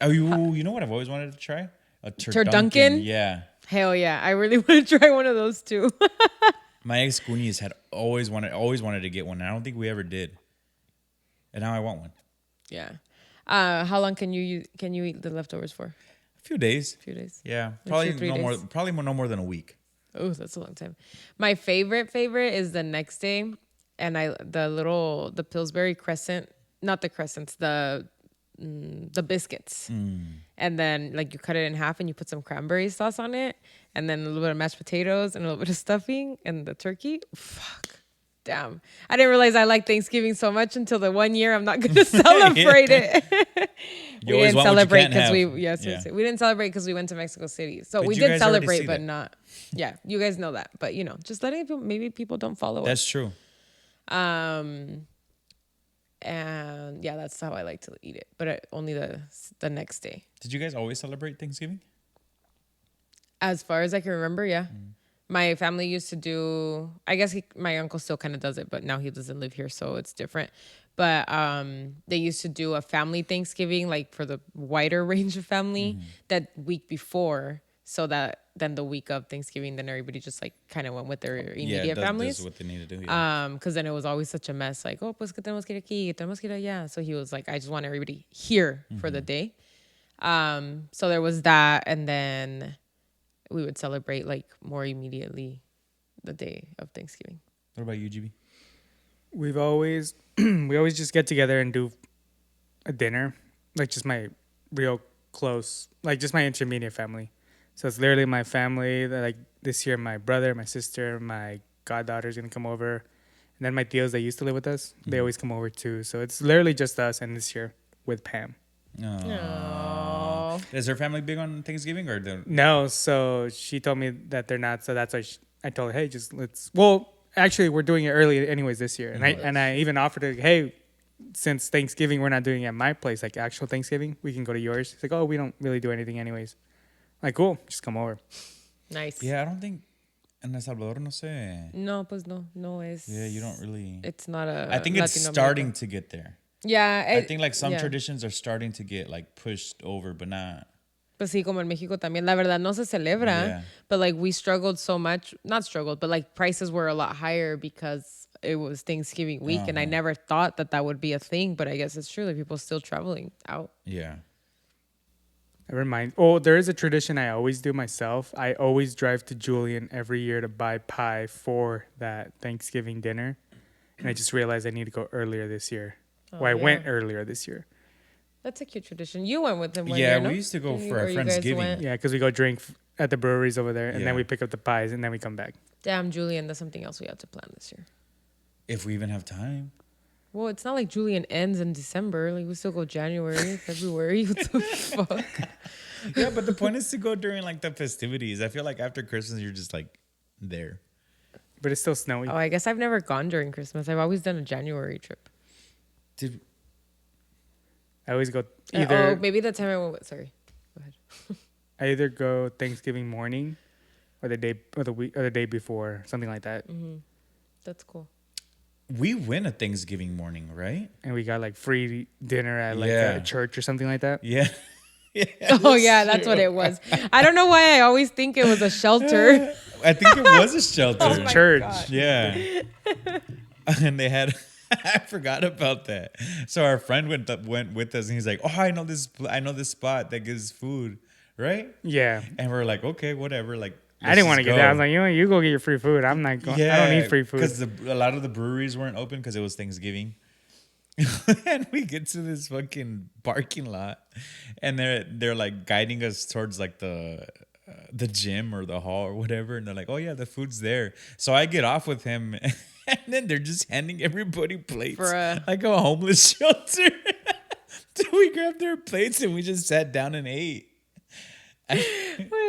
Oh, you know what I've always wanted to try? A Turduncan? Yeah. Hell yeah. I really want to try one of those too. My ex Goonies had always wanted to get one. And I don't think we ever did. And now I want one. Yeah. How long can you eat the leftovers for? A few days. A few days. Yeah. 2 Probably or 3 no more. days. Probably no more than a week. Oh, that's a long time. My favorite is the next day, and the Pillsbury crescent, not the crescents, the biscuits, and then like you cut it in half and you put some cranberry sauce on it, and then a little bit of mashed potatoes and a little bit of stuffing and the turkey. Fuck. Damn. I didn't realize I like Thanksgiving so much until the one year I'm not going to celebrate it. You always want what you can't have. We didn't celebrate because we went to Mexico City. So But we you did guys already celebrate, see but that. not. Yeah, you guys know that. But, just letting maybe people don't follow us. That's true. And yeah, that's how I like to eat it. But only the next day. Did you guys always celebrate Thanksgiving? As far as I can remember, yeah. My family used to do, I guess my uncle still kind of does it, but now he doesn't live here, so it's different. But they used to do a family Thanksgiving, like for the wider range of family, that week before, so that then the week of Thanksgiving, then everybody just like kind of went with their immediate families. Does what they need to do. Yeah. Because then it was always such a mess. Like, oh, pues que tenemos que ir aquí, tenemos que ir allá. So he was like, I just want everybody here for the day. So there was that, and then we would celebrate like more immediately the day of Thanksgiving. What about you, GB? We've always we always just get together and do a dinner, like just my real close, like just my intermediate family. So it's literally my family. Like this year, my brother, my sister, my goddaughter's gonna come over, and then my tios that used to live with us, they always come over too. So it's literally just us, and this year with Pam. Aww. Is her family big on Thanksgiving or No, so she told me that they're not. So that's why I told her, hey, just let's. Well, actually, we're doing it early anyways this year, and I even offered her, hey, since Thanksgiving we're not doing it at my place, like actual Thanksgiving, we can go to yours. She's like, oh, we don't really do anything anyways. Like, cool, just come over. Nice. Yeah, I don't think in El Salvador, no sé. No, pues no es. Yeah, you don't really. It's not a. I think it's Latino starting America. to get there. Yeah. I think like some yeah. traditions are starting to get like pushed over, but not. Pues sí, como en México también. La verdad no se celebra, Yeah. but like we struggled so much. Not struggled, but like prices were a lot higher because it was Thanksgiving week, and I never thought that would be a thing. But I guess it's true. Like people still traveling out. Yeah. There is a tradition I always do myself. I always drive to Julian every year to buy pie for that Thanksgiving dinner. And I just realized I need to go earlier this year. I went earlier this year. That's a cute tradition. You went with him one Yeah, year, no? we used to go for Or our you guys Friendsgiving. went? Yeah, because we go drink at the breweries over there, and Yeah. then we pick up the pies, and then we come back. Damn, Julian, that's something else we have to plan this year. If we even have time. Well, it's not like Julian ends in December. Like we still go January, February. What the fuck? Yeah, but the point is to go during like the festivities. I feel like after Christmas, you're just like there. But it's still snowy. Oh, I guess I've never gone during Christmas. I've always done a January trip. Did I always go Maybe the time I went with. Sorry, go ahead. I either go Thanksgiving morning, or the day or the week or the day before, something like that. That's cool. we win a Thanksgiving morning, right? And we got like free dinner at like Yeah. a church or something like that. Yeah. Oh yeah, that's what it was. I don't know why I always think it was a shelter. I think it was a shelter. Oh my Church. God. Yeah. And they had I forgot about that. So our friend went with us and he's like, "Oh, I know this spot that gives food." Right? Yeah. And we're like, "Okay, whatever." Like I didn't want to get that. I was like, you go get your free food. I'm not going. I don't need free food. Because a lot of the breweries weren't open because it was Thanksgiving. And we get to this fucking parking lot, and they're like guiding us towards like the gym or the hall or whatever, and they're like, "Oh yeah, the food's there." So I get off with him, and then they're just handing everybody plates Bruh. like a homeless shelter. So we grabbed their plates and we just sat down and ate. What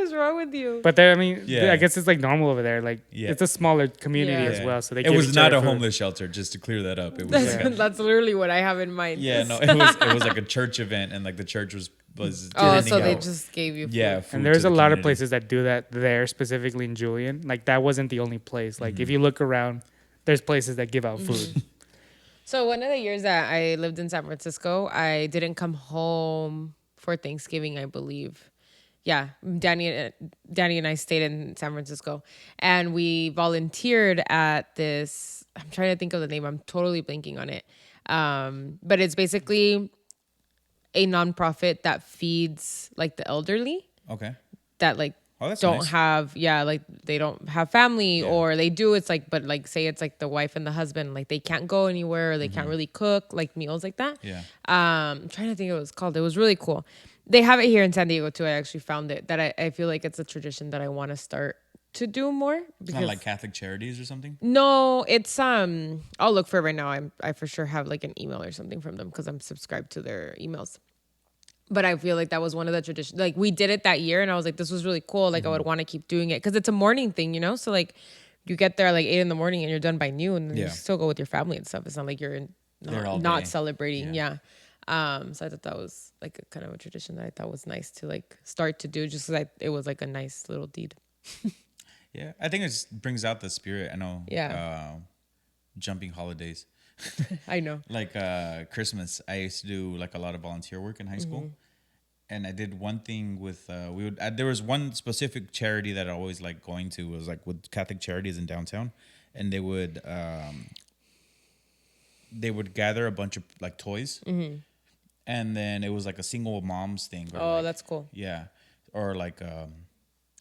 is wrong with you? But there, I mean, Yeah. I guess it's like normal over there. Like Yeah. it's a smaller community Yeah. as well, so they. It give was each not other a food. homeless shelter, just to clear that up. It was like a, That's literally what I have in mind. yeah, no, it was like a church event, and like the church was Oh, handing so they out- just gave you food. yeah. food And to there's the a lot of community. places that do that there, specifically in Julian. Like that wasn't the only place. Like Mm-hmm. if you look around, there's places that give out Mm-hmm. food. So one of the years that I lived in San Francisco, I didn't come home for Thanksgiving, I believe. Yeah, Danny and I stayed in San Francisco, and we volunteered at this. I'm trying to think of the name. I'm totally blanking on it. But it's basically a nonprofit that feeds like the elderly Okay. that like Oh, that's don't nice. have like they don't have family, Yeah. or they do, it's like, but like say it's like the wife and the husband, like they can't go anywhere, or they can't really cook like meals like that. Yeah. I'm trying to think what it was called. It was really cool. They have it here in San Diego too. I actually found it that I feel like it's a tradition that I want to start to do more. Kind of like Catholic Charities or something. No, it's I'll look for it right now. I for sure have like an email or something from them because I'm subscribed to their emails. But I feel like that was one of the traditions. Like we did it that year, and I was like, this was really cool. Like I would want to keep doing it because it's a morning thing, you know. So like, you get there at like 8 a.m. and you're done by noon, and you Yeah. still go with your family and stuff. It's not like you're There all not day. celebrating. Yeah. Yeah. So I thought that was like a kind of a tradition that I thought was nice to like start to do, just because it was like a nice little deed. Yeah, I think it just brings out the spirit. I know. Yeah. Jumping holidays. I know. Like Christmas, I used to do like a lot of volunteer work in high school, and I did one thing with there was one specific charity that I always like going to. It was like with Catholic Charities in downtown, and they would gather a bunch of like toys, and then it was like a single moms thing. Or Oh, like, that's cool. yeah, or like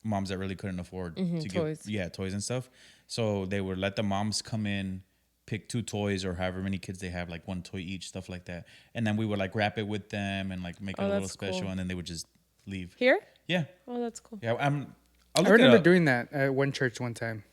moms that really couldn't afford to toys. give toys and stuff. So they would let the moms come in, pick 2 toys or however many kids they have, like 1 toy each, stuff like that. And then we would like wrap it with them and like make it a little that's special, cool. and then they would just leave. Here? Yeah, Oh, that's cool. yeah. I remember doing that at one church one time.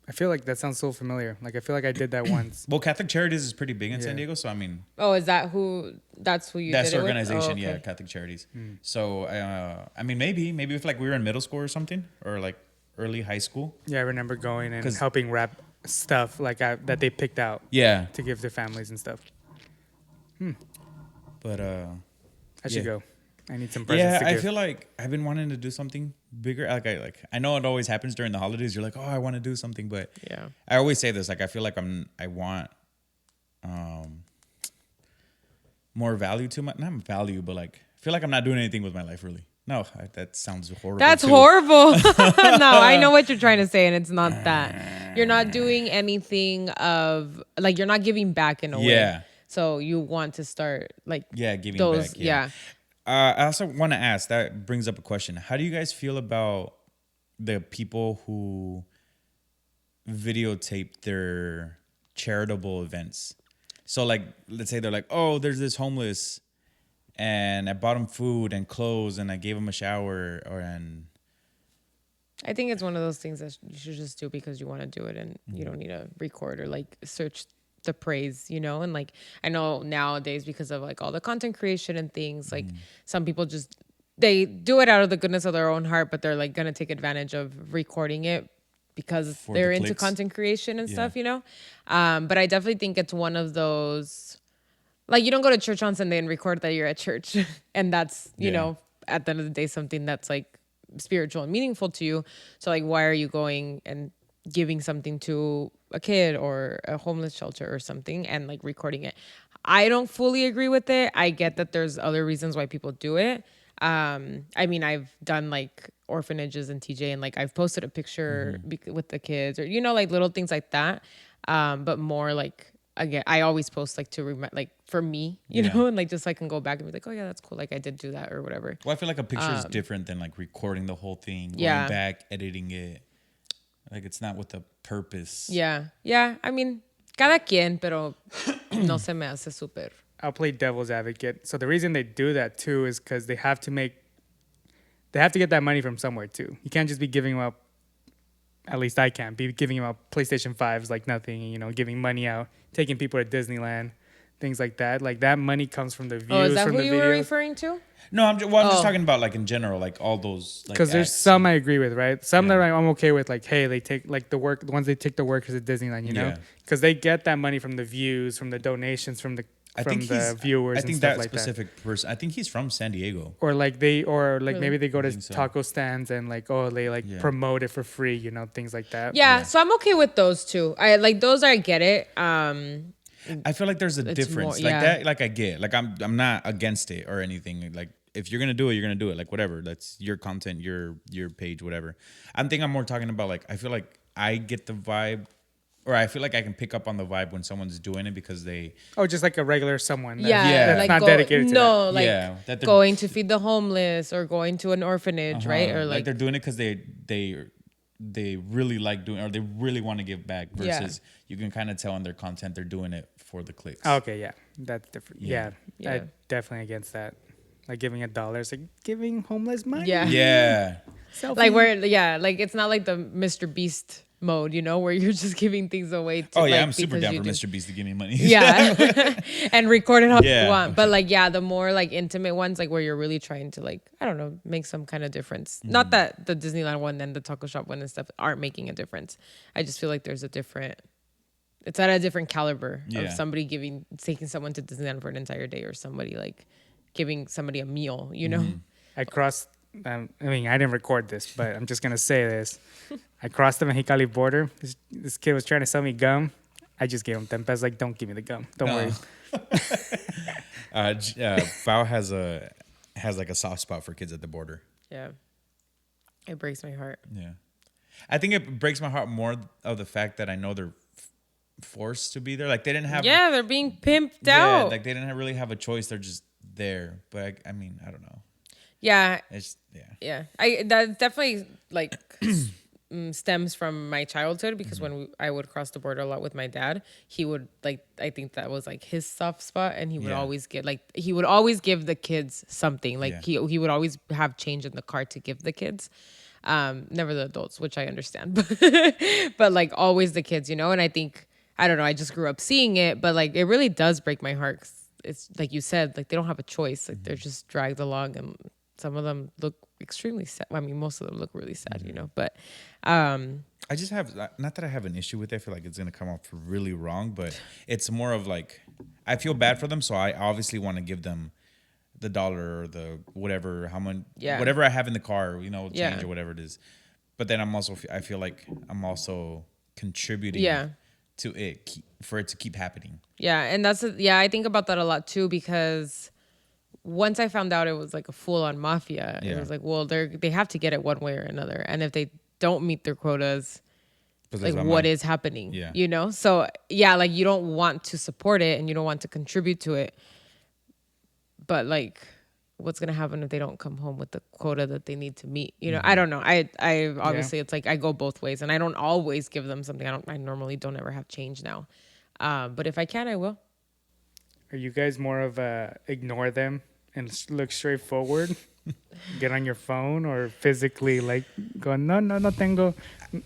I feel like that sounds so familiar. Like I feel like I did that once. Well, Catholic Charities is pretty big in San Yeah. Diego, so I mean, Oh, is that who? That's who you that's did the it with? organization. Oh, okay. Yeah, Catholic Charities. So I mean, maybe if like we were in middle school or something, or like early high school. Yeah, I remember going and 'Cause- helping wrap stuff like that they picked out Yeah, to give to families and stuff. but I should Yeah. go. I need some presents yeah, to I give. feel like I've been wanting to do something bigger. I know it always happens during the holidays. You're like, oh, I want to do something, but Yeah. I always say this. Like, I feel like I want more value to my not value, but like I feel like I'm not doing anything with my life really. No, that sounds horrible. That's too. horrible. No, I know what you're trying to say, and it's not that. You're not doing anything of like you're not giving back in a way. Yeah. So you want to start like Giving those. back. Yeah. I also want to ask. That brings up a question. How do you guys feel about the people who videotape their charitable events? So, like, let's say they're like, "Oh, there's this homeless, and I bought him food and clothes, and I gave him a shower." I think it's one of those things that you should just do because you want to do it, and you don't need to record or like search the praise, you know. And like I know nowadays because of like all the content creation and things, like some people just they do it out of the goodness of their own heart, but they're like gonna take advantage of recording it because For they're the into clicks. content creation and Yeah. stuff, you know. But I definitely think it's one of those like you don't go to church on Sunday and record that you're at church, and that's you Yeah. know at the end of the day something that's like spiritual and meaningful to you. So like why are you going and giving something to a kid or a homeless shelter or something and like recording it? I don't fully agree with it. I get that there's other reasons why people do it. I mean, I've done like orphanages in TJ and like I've posted a picture with the kids or, you know, like little things like that. But more like, again, I always post like to remember, like for me, you Yeah. know, and like just so I can go back and be like, oh yeah, that's cool. Like I did do that or whatever. Well, I feel like a picture is different than like recording the whole thing, going Yeah. back, editing it. Like it's not with a purpose. Yeah. Yeah. I mean, cada quien, pero no se me hace súper. I'll play devil's advocate. So the reason they do that too is because they have to get that money from somewhere too. You can't just be giving them up. At least I can't be giving them up PlayStation 5s like nothing. You know, giving money out, taking people to Disneyland, things like that. Like that money comes from the views Oh, is that from who the you were videos. referring to? No, I'm just Oh. talking about like in general, like all those. Like, Because there's acts. some I agree with, right? Some that I'm okay with, like, hey, they take like the ones they take the workers at Disneyland, you know, Yeah. because they get that money from the views, from the donations, from the viewers. I think and stuff that like specific person. I think he's from San Diego. Or like Really? maybe they go to think so. taco stands and like they like Yeah. promote it for free, you know, things like that. Yeah, so I'm okay with those two. I like those. I get it. I feel like there's a It's difference. more- Like yeah. that, like I get. Like I'm not against it or anything. Like if you're gonna do it, you're gonna do it. Like whatever. That's your content, your page, whatever. I'm more talking about like I feel like I get the vibe, or I feel like I can pick up on the vibe when someone's doing it because they Oh, just like a regular someone. Yeah, That's like not dedicated to that. no, like Yeah, that they're- going to feed the homeless or going to an orphanage, right? Or like like, they're doing it because they really like doing, or they really want to give back. Versus you can kind of tell in their content they're doing it for the clicks. Oh, okay, yeah, that's different. Yeah. Yeah, Yeah. I definitely against that. Like giving $1, it's like giving homeless money. yeah, Yeah. Selfie. like where, yeah, like it's not like the Mr. Beast mode, you know, where you're just giving things away. To, Oh yeah, like, I'm super because down you for do- Mr. Beast to give me money. Yeah, and record it how Yeah. you want. But like, yeah, the more like intimate ones, like where you're really trying to like, I don't know, make some kind of difference. Not that the Disneyland one and the taco shop one and stuff aren't making a difference. I just feel like there's a different. It's at a different caliber Yeah. of somebody taking someone to Disneyland for an entire day, or somebody like giving somebody a meal. You know. I crossed I mean, I didn't record this, but I'm just gonna say this. I crossed the Mexicali border. This kid was trying to sell me gum. I just gave him 10 pesos. Like, don't give me the gum. Don't worry. Bao has like a soft spot for kids at the border. Yeah. It breaks my heart. Yeah. I think it breaks my heart more of the fact that I know they're forced to be there. Like they didn't have. Yeah, they're being pimped Yeah, out. like they didn't really have a choice. They're just there. But I mean, I don't know. Yeah. It's Yeah. That definitely like stems from my childhood because when I would cross the border a lot with my dad, he would like I think that was like his soft spot, and he would always give the kids something. Like he would always have change in the car to give the kids. Never the adults, which I understand, but like always the kids, you know. And I think I don't know. I just grew up seeing it, but like it really does break my heart. 'Cause it's like you said, like they don't have a choice. Like they're just dragged along, and some of them look extremely sad. I mean, most of them look really sad, you know. But I just have not that I have an issue with it. I feel like it's gonna come off really wrong, but it's more of like I feel bad for them, so I obviously want to give them the dollar or the whatever, how much, whatever I have in the car, you know, change or whatever it is. But then I feel like I'm also contributing to it for it to keep happening. Yeah, and I think about that a lot too because once I found out it was like a full-on mafia, it was like, well, they have to get it one way or another, and if they don't meet their quotas, like what is happening? Yeah. You know, so yeah, like you don't want to support it and you don't want to contribute to it, but like what's gonna happen if they don't come home with the quota that they need to meet? You know, I don't know. I obviously it's like I go both ways, and I don't always give them something. I normally don't ever have change now, but if I can, I will. Are you guys more of ignore them and look straight forward, get on your phone, or physically like go no tengo,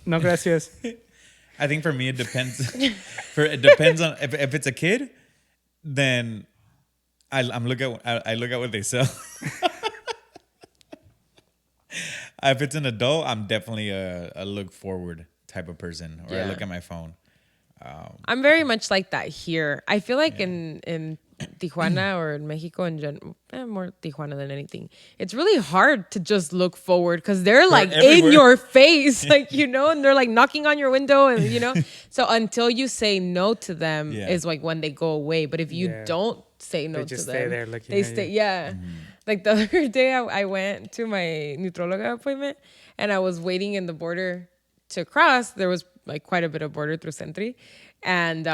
no gracias? I think for me it depends. It depends on if it's a kid, then I look at what they sell. If it's an adult, I'm definitely a look forward type of person, or I look at my phone. I'm very much like that here. I feel like in Tijuana or in Mexico more Tijuana than anything. It's really hard to just look forward because they're like in your face, like, you know, and they're like knocking on your window and, you know, so until you say no to them is like when they go away. But if you don't say no to them, they just stay there looking at you. Like the other day I went to my nutrologa appointment and I was waiting in the border to cross. There was like quite a bit of border through Sentry. And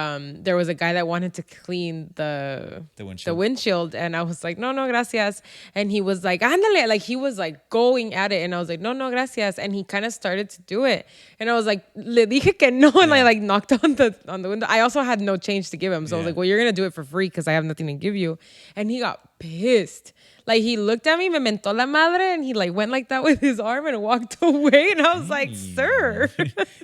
there was a guy that wanted to clean the windshield. And I was like, no, gracias. And he was like, ándale. Like he was like going at it. And I was like, no, gracias. And he kind of started to do it. And I was like, le dije que no. And I like knocked on the window. I also had no change to give him. So I was like, well, you're going to do it for free because I have nothing to give you. And he got pissed. Like he looked at me, me mentó la madre, and he like went like that with his arm and walked away. And I was like, sir.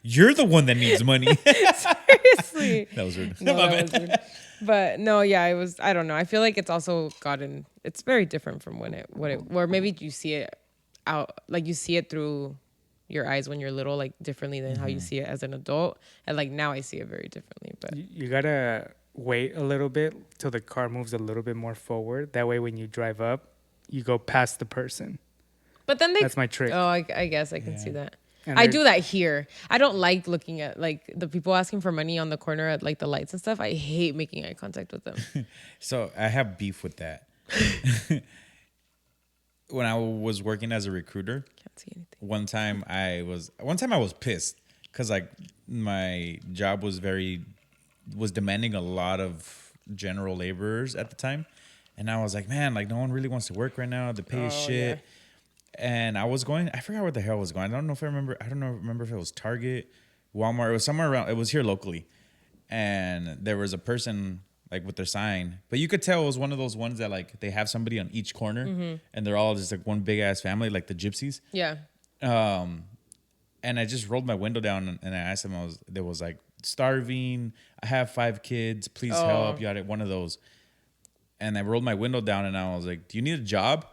You're the one that needs money. Seriously. That was rude. No, that was rude. But no, yeah, it was, I don't know. I feel like it's also it's very different from or maybe you see it out, like you see it through your eyes when you're little, like differently than how you see it as an adult. And like now I see it very differently. But you gotta wait a little bit till the car moves a little bit more forward. That way when you drive up, you go past the person. But then that's my trick. Oh, I guess I can see that. And I do that here. I don't like looking at like the people asking for money on the corner at like the lights and stuff. I hate making eye contact with them. So I have beef with that. When I was working as a recruiter, can't see anything. One time I was pissed because like my job was demanding a lot of general laborers at the time. And I was like, man, like no one really wants to work right now. The pay is shit. Yeah. And I forgot where the hell I was going. I don't remember if it was Target, Walmart. It was somewhere around. It was here locally. And there was a person like with their sign. But you could tell it was one of those ones that like they have somebody on each corner and they're all just like one big ass family, like the gypsies. Yeah. And I just rolled my window down and I asked them, there was like starving. I have 5 kids. Please help. You got it. One of those. And I rolled my window down and I was like, do you need a job?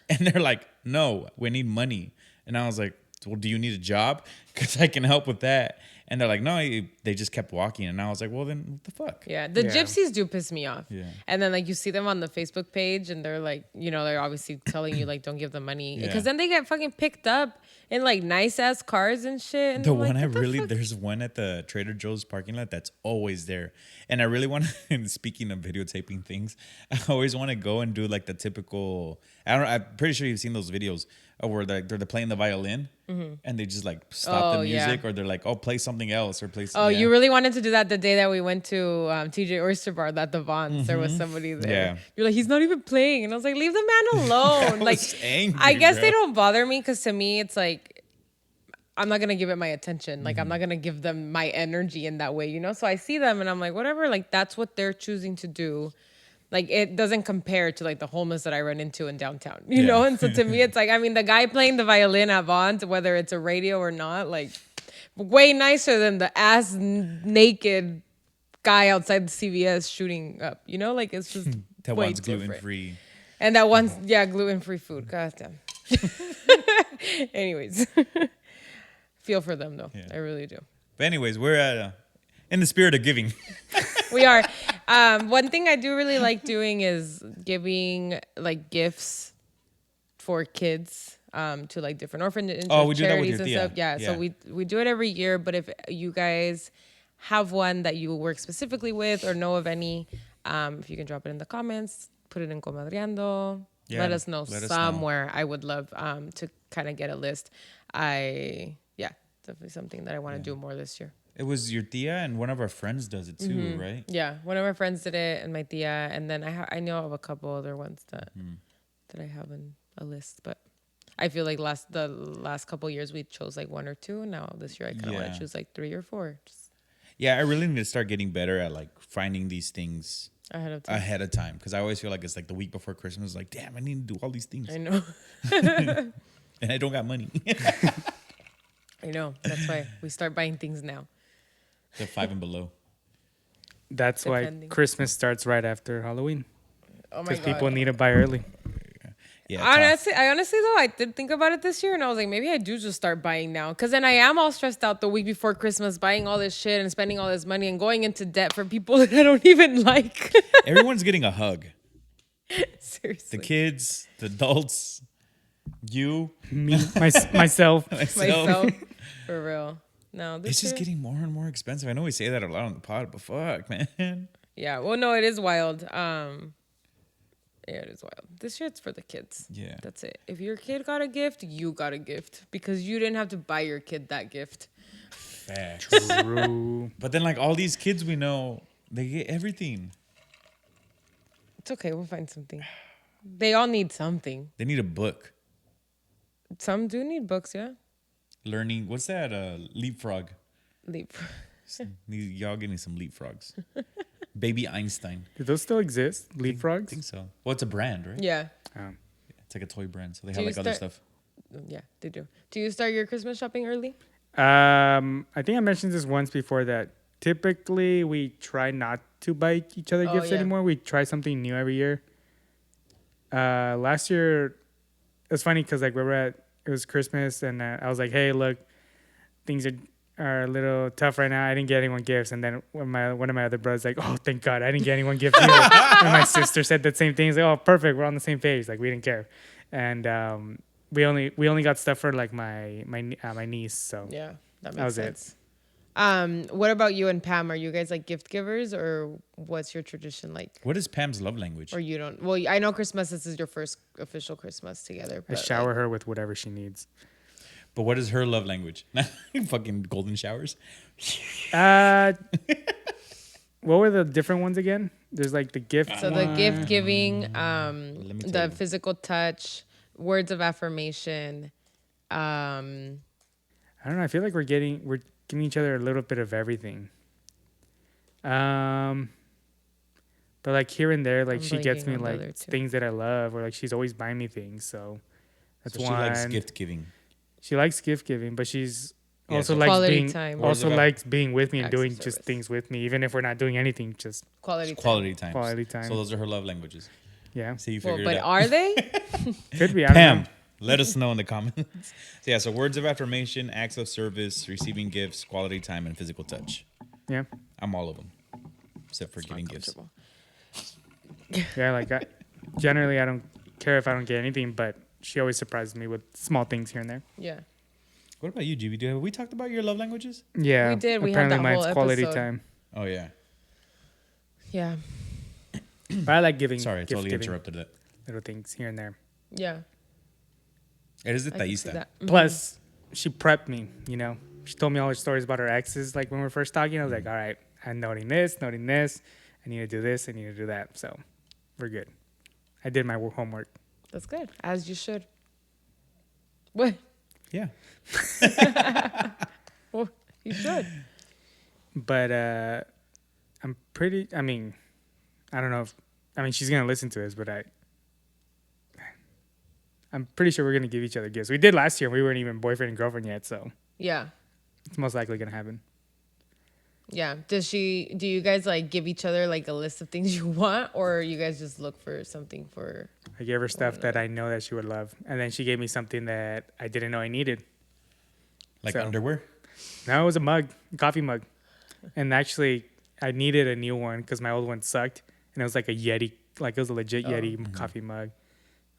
And they're like, no, we need money. And I was like, well, do you need a job? Because I can help with that. And they're like, no, they just kept walking. And I was like, well, then what the fuck? Yeah, the Yeah. gypsies do piss me off. Yeah. And then like you see them on the Facebook page and they're like, you know, they're obviously telling you like don't give them money Yeah. because then they get fucking picked up in like nice ass cars and shit. And The I'm one like, I what the really, fuck? there's one at the Trader Joe's parking lot that's always there. And I really want to, speaking of videotaping things, I always want to go and do like the typical, I'm pretty sure you've seen those videos where they're playing the violin and they just like stop Oh, the yeah. music or they're like, oh, play something else or play Oh, yeah. you really wanted to do that the day that we went to TJ Oyster Bar at the Vons. There was somebody there. Yeah. You're like, he's not even playing. And I was like, leave the man alone. I Like, was angry, I guess bro. they don't bother me because to me, it's like, I'm not going to give it my attention. Like, I'm not going to give them my energy in that way, you know? So I see them and I'm like, whatever. Like, that's what they're choosing to do. Like, it doesn't compare to like the homeless that I run into in downtown, you know? And so to me, it's like, I mean, the guy playing the violin at Vons, whether it's a radio or not, like, way nicer than the ass naked guy outside the CVS shooting up, you know? Like, it's just That way one's gluten different. free. And that one's, yeah, gluten-free food. God damn. Anyways. Feel for them, though. Yeah. I really do. But anyways, we're at in the spirit of giving. We are. One thing I do really like doing is giving, like, gifts for kids to, like, different orphanages, Oh, we do that with charities your and tia. stuff. Yeah, Yeah. so we do it every year. But if you guys have one that you work specifically with or know of any, if you can drop it in the comments, put it in Comadreando. Yeah, let us know let us know. somewhere. I would love to kind of get a list. Definitely something that I want to do more this year. It was your tia and one of our friends does it too, right? Yeah, one of my friends did it, and my tia, and then I know of a couple other ones that I have in a list, but I feel like the last couple years we chose like one or two. Now this year I kind of want Yeah. to choose like 3 or 4, just Yeah, I really need to start getting better at like finding these things ahead of time. because I always feel like it's like the week before Christmas. Like, damn, I need to do all these things, I know, and I don't got money. I know. That's why we start buying things now. The 5 and below. That's Depending. why Christmas starts right after Halloween. Oh my Because god. people need to buy early. Yeah, I honestly though, I did think about it this year, and I was like, maybe I do just start buying now, because then I am all stressed out the week before Christmas, buying all this shit and spending all this money and going into debt for people that I don't even like. everyone's getting a hug. Seriously, The kids, the adults, you, Me, myself. myself, for real. No, this It's just year- getting more and more expensive. I know we say that a lot on the pod, but fuck, man. Yeah, well, no, it is wild. Yeah, it is wild. This year it's for the kids. Yeah. That's it. If your kid got a gift, you got a gift because you didn't have to buy your kid that gift. Facts. True. But then, like, all these kids we know, they get everything. It's okay. We'll find something. They all need something. They need a book. Some do need books, yeah. Learning, what's that? Leapfrog. Leap. Y'all give me some leapfrogs. Baby Einstein. Do those still exist? I Leapfrogs? think so. Well, it's a brand, right? Yeah. It's like a toy brand, so they Do have you like other start- stuff. Yeah, they do. Do you start your Christmas shopping early? I think I mentioned this once before that typically we try not to buy each other Oh, gifts yeah. anymore. We try something new every year. Last year, it was funny because like it was Christmas and I was like, hey, look, things are a little tough right now. I didn't get anyone gifts. And then one of my other brothers like, oh, thank God, I didn't get anyone gifts either. And my sister said that same thing. He's like, oh, perfect, we're on the same page. Like we didn't care. And we only got stuff for like my niece. So Yeah, that That makes was it. sense. What about you and Pam? Are you guys like gift givers, or what's your tradition like? What is Pam's love language? Or you don't? Well, I know Christmas. This is your first official Christmas together. I But shower her with whatever she needs. But what is her love language? Fucking golden showers. What were the different ones again? There's like the gift. So the one. gift giving, me tell the you. physical touch, words of affirmation. I don't know. I feel like we're giving each other a little bit of everything. But like here and there, like I'm she gets blanking me on the like other two. things that I love, or like she's always buying me things. So that's So she one. likes gift giving. She likes gift giving, but she's Yeah, also so- likes Quality being time. also Words of likes being with me and acts of doing just service. things with me, even if we're not doing anything. Just Quality time. Quality time. Quality time. So those are her love languages. yeah, See, you Well, figured but it out. are they? could be. I don't Pam, know. Let us know in the comments. So yeah, so words of affirmation, acts of service, receiving gifts, quality time, and physical touch. Yeah. I'm all of them, except for giving gifts. Yeah, like generally I don't care if I don't get anything, but she always surprises me with small things here and there. Yeah. What about you, GB? Have we talked about your love languages? Yeah. We did. We had apparently that mine's whole quality episode. time. Oh yeah. Yeah. But I like giving. Sorry, I gift totally giving, interrupted that. little things here and there. Yeah. It is I can see detallista. that. Plus, she prepped me, you know. She told me all her stories about her exes. Like when we were first talking, I was like, all right, I'm noting this. I need to do this. I need to do that. So we're good. I did my homework. That's good. As you should. What? Yeah. Well, you should. But I'm pretty, I mean, I don't know if, she's going to listen to this, but I'm pretty sure we're going to give each other gifts. We did last year. We weren't even boyfriend and girlfriend yet. So Yeah. it's most likely going to happen. Yeah. Do you guys like give each other like a list of things you want, or you guys just look for something for? I gave her stuff that I know that she would love. And then she gave me something that I didn't know I needed. Like So- underwear? No, it was a mug, a coffee mug. And actually, I needed a new one because my old one sucked. And it was like a Yeti, like it was a legit Yeti coffee mug.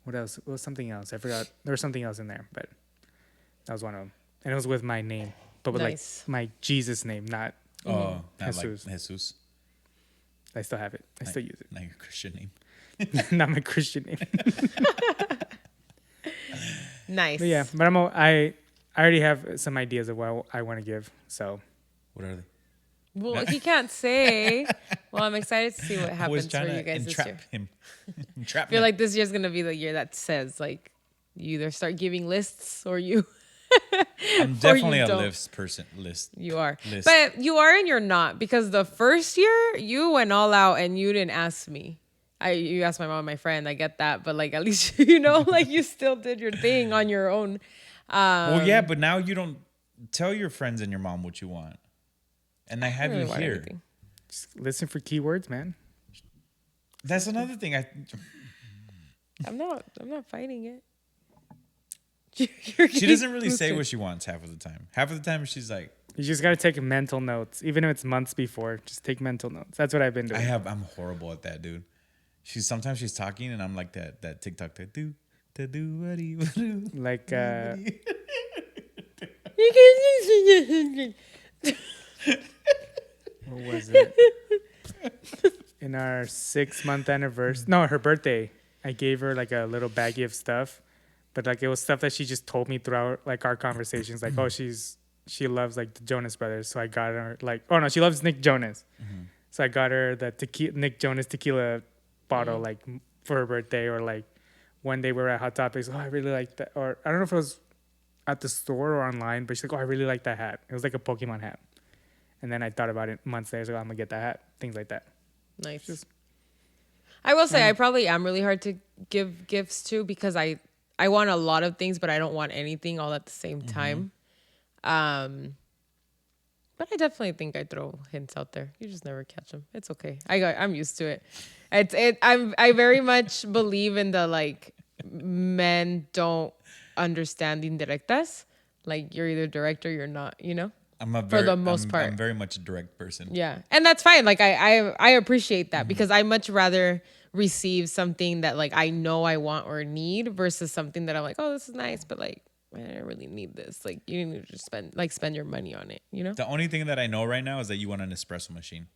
What else? It was something else. I forgot. There was something else in there, but that was one of them. And it was with my name, but with Nice. like my Jesus name, not. Oh, not Jesus. like Jesus. I still have it. I still use Not your Christian name. it. Not my Christian name. Nice. But yeah, but I already have some ideas of what I want to give. So What are they? Well, he can't say. Well, I'm excited to see what I was happens for trying you to guys this year. entrap him. Entrap I feel him. like this year's gonna be the year that says like you either start giving lists or you I'm definitely a don't. list person. List. you are. List. But you are and you're not, because the first year you went all out and you didn't ask me. You asked my mom and my friend. I get that, but like at least like you still did your thing on your own. Well, yeah, but now you don't tell your friends and your mom what you want, and I have really you want here. everything. just listen for keywords, man. That's another thing. I'm not fighting it. She doesn't really say what she wants half of the time. Half of the time, she's like, You just got to take mental notes, even if it's months before. Just take mental notes. That's what I've been doing. I'm horrible at that, dude. Sometimes she's talking, and I'm like that TikTok that do what do you do. Like, what was it? In our 6-month anniversary, no, her birthday, I gave her like a little baggie of stuff, but like it was stuff that she just told me throughout like our conversations. Like, oh, she loves like the Jonas Brothers, so I got her like, oh no, she loves Nick Jonas, so I got her the Nick Jonas tequila bottle like for her birthday. Or like one day we were at Hot Topics, oh, I really like that, or I don't know if it was at the store or online, but she's like, oh, I really like that hat. It was like a Pokemon hat. And then I thought about it months later, so I'm gonna get that hat, things like that. Nice. I will say I probably am really hard to give gifts to, because I want a lot of things, but I don't want anything all at the same time. But I definitely think I throw hints out there. You just never catch them. It's okay. I'm used to it. I very much believe in the like men don't understand indirectas. Like you're either direct or you're not. For the most part. I'm very much a direct person. Yeah. And that's fine. Like I appreciate that, because I much rather receive something that like I know I want or need versus something that I'm like, oh, this is nice, but like I don't really need this. Like you need to just spend your money on it, The only thing that I know right now is that you want an espresso machine.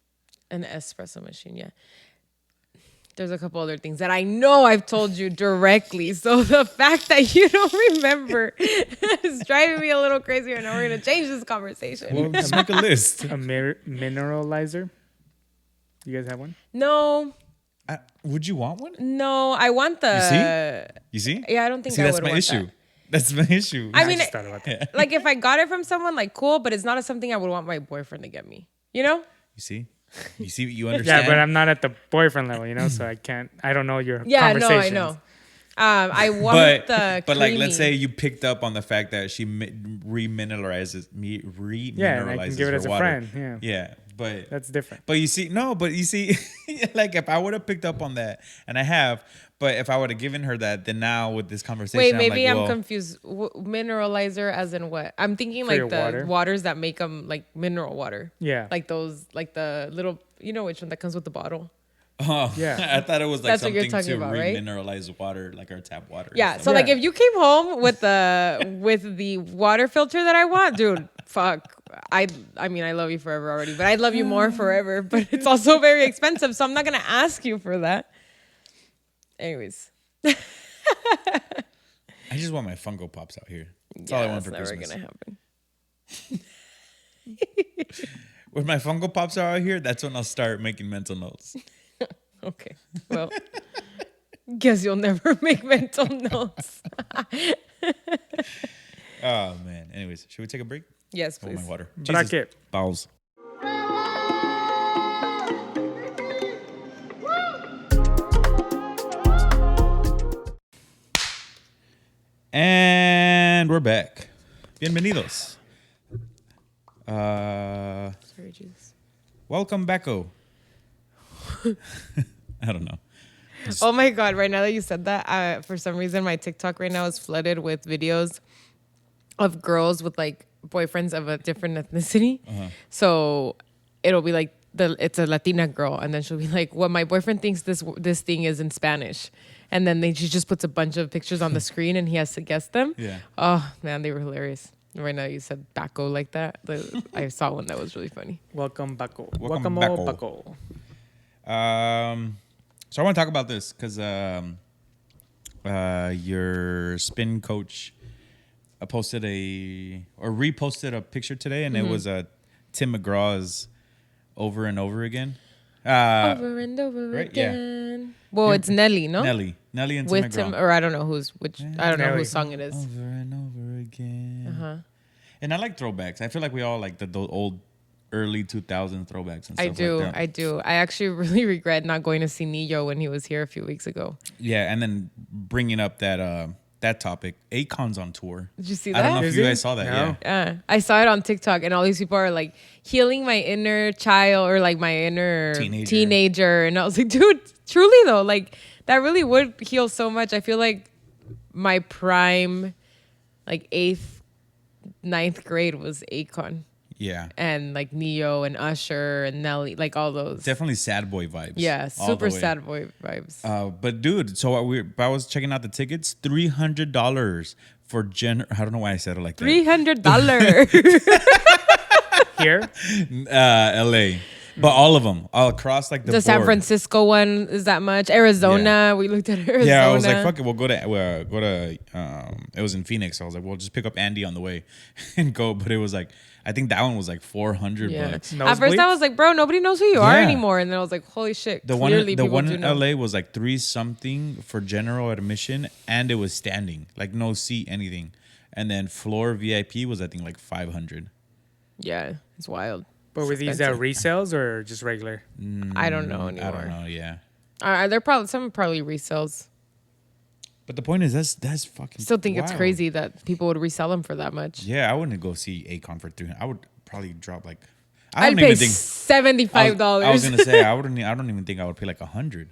An espresso machine, yeah. There's a couple other things that I know I've told you directly. So the fact that you don't remember is driving me a little crazy right now. We're going to change this conversation. Well, just make a list. A mineralizer. You guys have one? No, Would you want one? I want the... You see? Yeah, I don't think See, I that's would my want issue. that. That's my issue. I mean, just thought about that. like if I got it from someone, like cool, but it's not something I would want my boyfriend to get me. You see? You understand? Yeah, but I'm not at the boyfriend level, so I don't know your Yeah, no, conversations. I know. I want but like, creamy. let's say you picked up on the fact that she remineralizes Yeah, and I can give it her as a water. friend. Yeah. Yeah. But That's different. But you see, like if I would have picked up on that, and I have, but if I would have given her that, then now with this conversation, Wait, maybe I'm I'm like, well, confused. Mineralizer as in what? I'm thinking For like your the water? waters that make them like mineral water. Yeah. Like those, like the little, you know which one that comes with the bottle? oh, Yeah. I thought it was like That's what you're something to talking about, right? remineralize water, like our tap water. and Yeah. stuff. So like Yeah. if you came home with the water filter that I want, dude, fuck. I mean I love you forever already, but I'd love you more forever. But it's also very expensive, so I'm not gonna ask you for that. Anyways. I just want my Funko Pops out here. That's all I want for that's Christmas. never gonna happen. When my Funko Pops are out here, that's when I'll start making mental notes. Okay. Well, guess you'll never make mental notes. Oh man. Anyways, should we take a break? Yes, Oh, please. my water. Bracket. Bowels. And we're back. Bienvenidos. Sorry, Jesus. Welcome backo. I don't know. Oh my God! Right now that you said that, for some reason my TikTok right now is flooded with videos of girls with like boyfriends of a different ethnicity. So it'll be like it's a Latina girl, and then she'll be like, "Well, my boyfriend thinks this thing is in Spanish," and then she just puts a bunch of pictures on the screen, and he has to guess them. Yeah. Oh man, they were hilarious. Right now you said "backo" like that. I saw one that was really funny. Welcome, Baco. Welcome, Baco. So I want to talk about this because your spin coach reposted a picture today, and it was Tim McGraw's "Over and Over Again." Over and over right? Yeah. again. Well, it's Nelly, no? Nelly and Tim With McGraw. Tim, or I don't know which. I don't know Nelly. whose song it is. Over and over again. And I like throwbacks. I feel like we all like the old early 2000 throwbacks and stuff I do. like that. I do. I actually really regret not going to see Neo when he was here a few weeks ago. Yeah, and then bringing up that topic, Akon's on tour. Did you see I don't know that? if Is you he? guys saw that. No. Yeah. I saw it on TikTok, and all these people are like healing my inner child or like my inner teenager. And I was like, dude, truly though, like that really would heal so much. I feel like my prime, like 8th, 9th grade was Akon. Yeah. And like Neo and Usher and Nelly, like all those. Definitely sad boy vibes. Yeah, all the super way. sad boy vibes. But dude, so I was checking out the tickets, $300 for I don't know why I said it like that. $300. Here? LA. But all of them, all across like The San board. Francisco one is that much. Arizona, we looked at Arizona. Yeah, I was like, fuck it, we'll go to it was in Phoenix. So I was like, we'll just pick up Andy on the way and go. But it was like, I think that one was like $400 Yeah. bucks. At first, I was like, bro, nobody knows who you are Yeah. anymore. And then I was like, holy shit. The clearly one people in do know. LA was like 3 something for general admission, and it was standing, like no seat, anything. And then floor VIP was I think like 500. Yeah, it's wild. But were these expensive. resales or just regular? I don't know anymore. I don't know, yeah. They're probably resales. But the point is, that's fucking. Still think it's wild. crazy that people would resell them for that much. Yeah, I wouldn't go see Akon for 300. I would probably drop like. I'd pay $75. I was gonna say I don't even think I would pay like 100.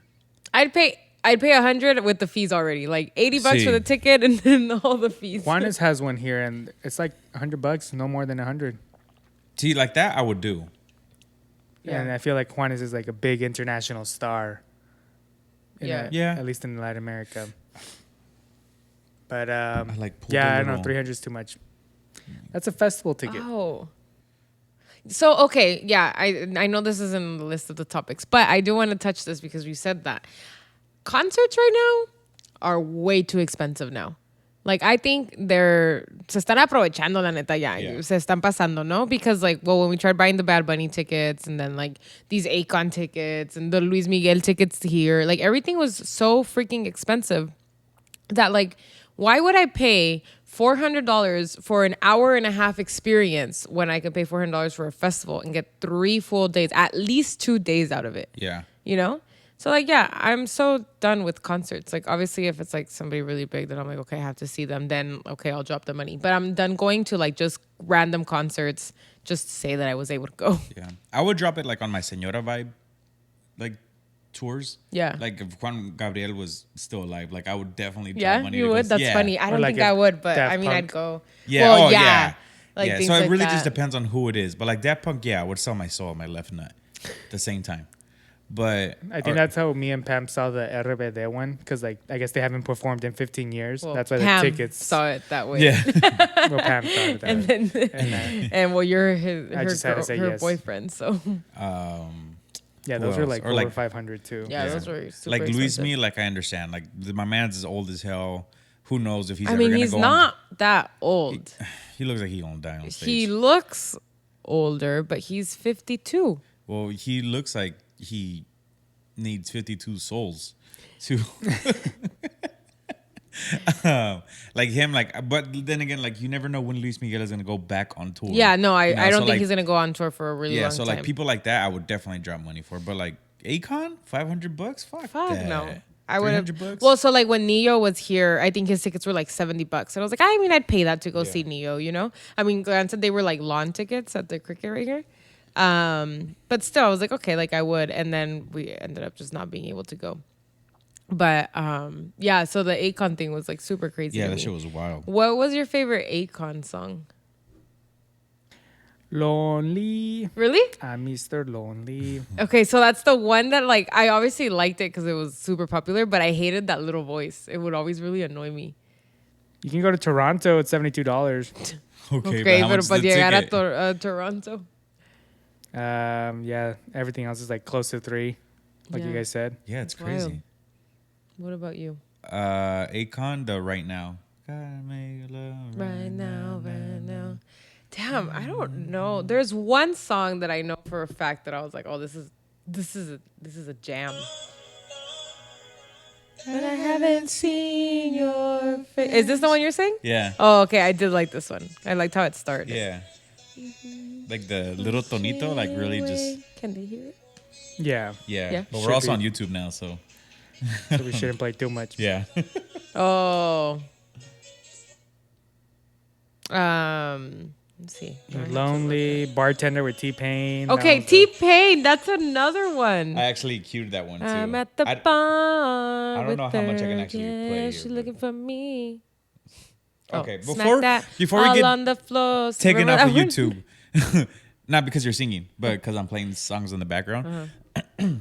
I'd pay 100 with the fees already, like $80 See. for the ticket and then all the fees. Juanes has one here, and it's like $100, no more than 100. See, like that I would do. Yeah. And I feel like Juanes is like a big international star. Yeah. Yeah. At least in Latin America. But like pulled yeah, a I don't know, little- 300 is too much. That's a festival ticket. Oh. So, okay, yeah, I know this isn't on the list of the topics, but I do want to touch this because you said that. Concerts right now are way too expensive now. Like, I think se están aprovechando, la neta, ya. Yeah. Se están pasando, no? Because, like, well, when we tried buying the Bad Bunny tickets and then, like, these Akon tickets and the Luis Miguel tickets here, like, everything was so freaking expensive that, like, why would I pay $400 for an hour and a half experience when I could pay $400 for a festival and get 3 full days, at least 2 days out of it? Yeah. You know? So like, yeah, I'm so done with concerts. Like, obviously, if it's like somebody really big, then I'm like, okay, I have to see them. Then okay, I'll drop the money. But I'm done going to like just random concerts just to say that I was able to go. Yeah, I would drop it like on my Senora Vibe, like tours. Yeah. Like if Juan Gabriel was still alive, like I would definitely drop Yeah, money. you to would. Go, That's yeah. funny. I Or don't like think I if would, but Daft I mean, Punk. I'd go. Yeah. Well, oh yeah. Like yeah. things So it like really that. just depends on who it is. But like Daft Punk, yeah, I would sell my soul, my left nut, at the same time. But I think that's how me and Pam saw the RBD one, because like I guess they haven't performed in 15 years. Well, That's why Pam the tickets. saw it that way. yeah. Well, Pam thought of that. and then and well, you're I just had to say her yes. boyfriend. So Yeah, Who those are else? like Or over like- 500 too. yeah, Yeah. those were super Like Luis expensive. Me, like I understand. Like my man's is old as hell. Who knows if he's I ever mean, gonna he's go not that old. He looks like he gonna die on stage. He looks older, but he's 52. Well, he looks like he needs 52 souls to like him, like, but then again, like you never know when Luis Miguel is gonna go back on tour. Yeah, no, I You know, don't so, think like, he's gonna go on tour for a really yeah, long so time. like people like that I would definitely drop money for. But like Akon, $500? Fuck that. no. I would have. $300? Well, so like when Neo was here, I think his tickets were like $70, and I was like, I mean, I'd pay that to go see Neo. You know, I mean, granted, they were like lawn tickets at the Cricket right here, but still, I was like, okay, like I would, and then we ended up just not being able to go. But yeah, so the Akon thing was like super crazy. Yeah, to that me. shit was wild. What was your favorite Akon song? Lonely. Really? I'm Mr. Lonely. Okay, so that's the one that like I obviously liked it because it was super popular, but I hated that little voice. It would always really annoy me. You can go to Toronto at $72. Okay, Okay, but how pero much para is the llegar a ticket? Toronto. Yeah, everything else is like close to 3, like you Yeah. guys said. Yeah, it's It's wild. crazy. What about you? Akon, the Right Now. Gotta make love Right now. Damn, I don't know. There's one song that I know for a fact that I was like, oh, this is a jam. But I haven't seen your face. Is this the one you're saying? Yeah. Oh, okay. I did like this one. I liked how it started. Yeah. Like the little tonito, like really just Can they hear it? Yeah, yeah. Yeah. But Should we're also be. on YouTube now, so so we shouldn't play too much. yeah. Oh. Let's see. Lonely, Bartender with T-Pain. Okay, That was T-Pain. That's another one. I actually queued that one too. I'm at the I- bar. I don't know with how much I her. can actually Yeah, play here, she's but- looking for me. Okay, smack before that before we all get on the floor. taken Remember off of that one? YouTube, not because you're singing, but because I'm playing songs in the background. I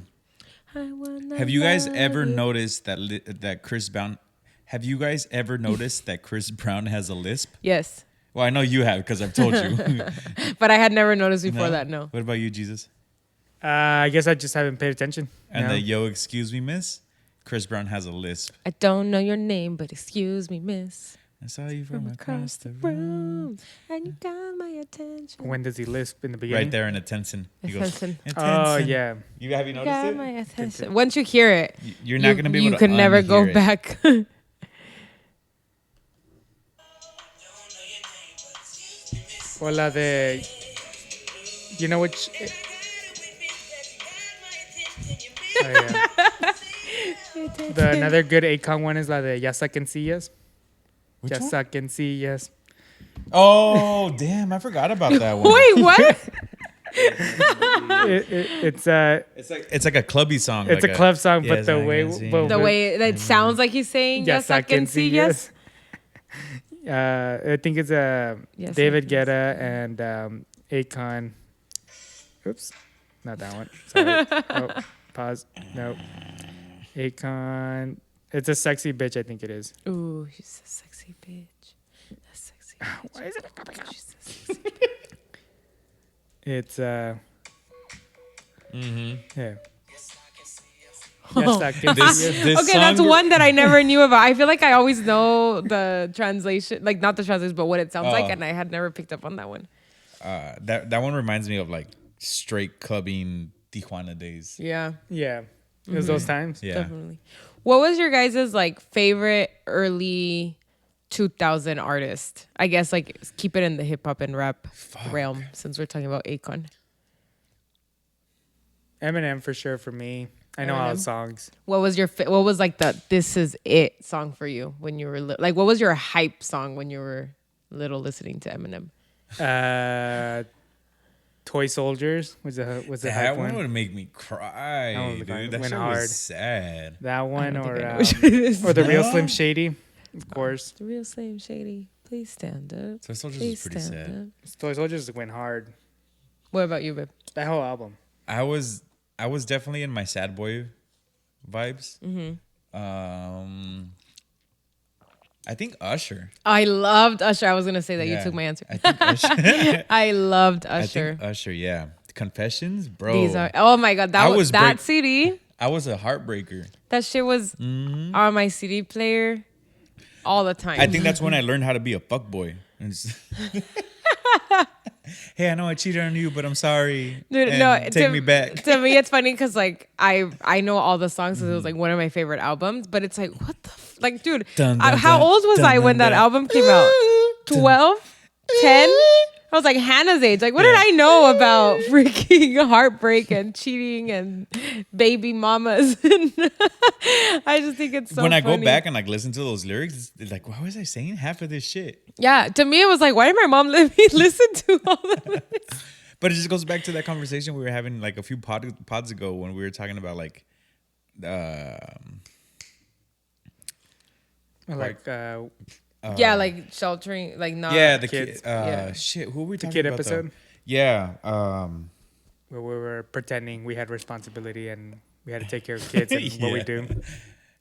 wanna Have you guys love ever you. noticed that Chris Brown? Have you guys ever noticed that Chris Brown has a lisp? Yes, Well, I know you have because I've told you. but I had never noticed before that. No. What about you, Jesus? I guess I just haven't paid attention. And No. the yo, excuse me, miss. Chris Brown has a lisp. I don't know your name, but excuse me, miss. I saw you from across the room. And you got my attention. When does he lisp in the beginning? Right there in attention. He goes, Attention. Oh "Attention." yeah. Have you Got noticed my it? attention. Once you hear it, You're not going to be able to You can never go unhear it. back. Or la de, you know which? Oh, yeah. The another good Akon one is la de Ya saquen sillas. Which Ya one? saquen sillas. Oh, damn. I forgot about that one. Wait, what? It's It's like a clubby song. it's like a club song, but Yes, the I way can see. The way that sounds like he's saying, yes, I can see, yes. I think it's Yes, I David can Guetta and Akon. Oops, not that one. Sorry. Oh, pause. No. Akon. It's a sexy bitch. I think it is. Ooh, she's a sexy bitch. A sexy bitch. Why is it coming up? She's a sexy It's yeah. Oh. Yes, I can This, see it. this Okay, that's song- one that I never knew about. I feel like I always know the translation, like not the translation, but what it sounds like, Oh. and I had never picked up on that one. That one reminds me of like straight clubbing Tijuana days. Yeah, Yeah, it was those times. Yeah. definitely. What was your guys' like favorite early 2000 artist? I guess like keep it in the hip hop and rap realm since we're talking about Akon. Eminem for sure for me. I know all the Eminem. songs. What was what was like the "This Is It" song for you when you were like? What was your hype song when you were little listening to Eminem? Toy Soldiers was the That hype one one. would make me cry, That one dude. That went shit hard. was sad. That one don't think I or know which one it is. or the real No? Slim Shady, of course. The real Slim Shady. Please stand up. Toy Soldiers Please was pretty stand sad. up. Toy Soldiers went hard. What about you, babe? That whole album. I was definitely in my sad boy vibes. I think Usher. I loved Usher. I was gonna say that you Yeah, took my answer. I think Usher. I loved I Usher. think Usher. Yeah, Confessions, bro. These are oh my god, that I was was that break- CD. I was a heartbreaker. That shit was on my CD player all the time. I think that's when I learned how to be a fuckboy. And it's- Hey, I know I cheated on you, but I'm sorry. Dude, And no, take me back. To me, it's funny because like I know all the songs because it was like one of my favorite albums. But it's like what the like, dude. Dun, dun, How dun, old was dun, I when dun, that dun. album came out? 12, 10. I was like Hannah's age. Like, what did I know about freaking heartbreak and cheating and baby mamas? I just think it's so. When I funny. go back and like listen to those lyrics, it's like, why was I saying half of this shit? Yeah, to me it was like, why did my mom let me listen to all that? But it just goes back to that conversation we were having like a few pods ago when we were talking about like, Yeah, like sheltering, like not. yeah, the kids. kid. Yeah. Shit, who were we The talking kid about? episode Though? Yeah. where we were pretending we had responsibility and we had to take care of kids and what we Yeah. do.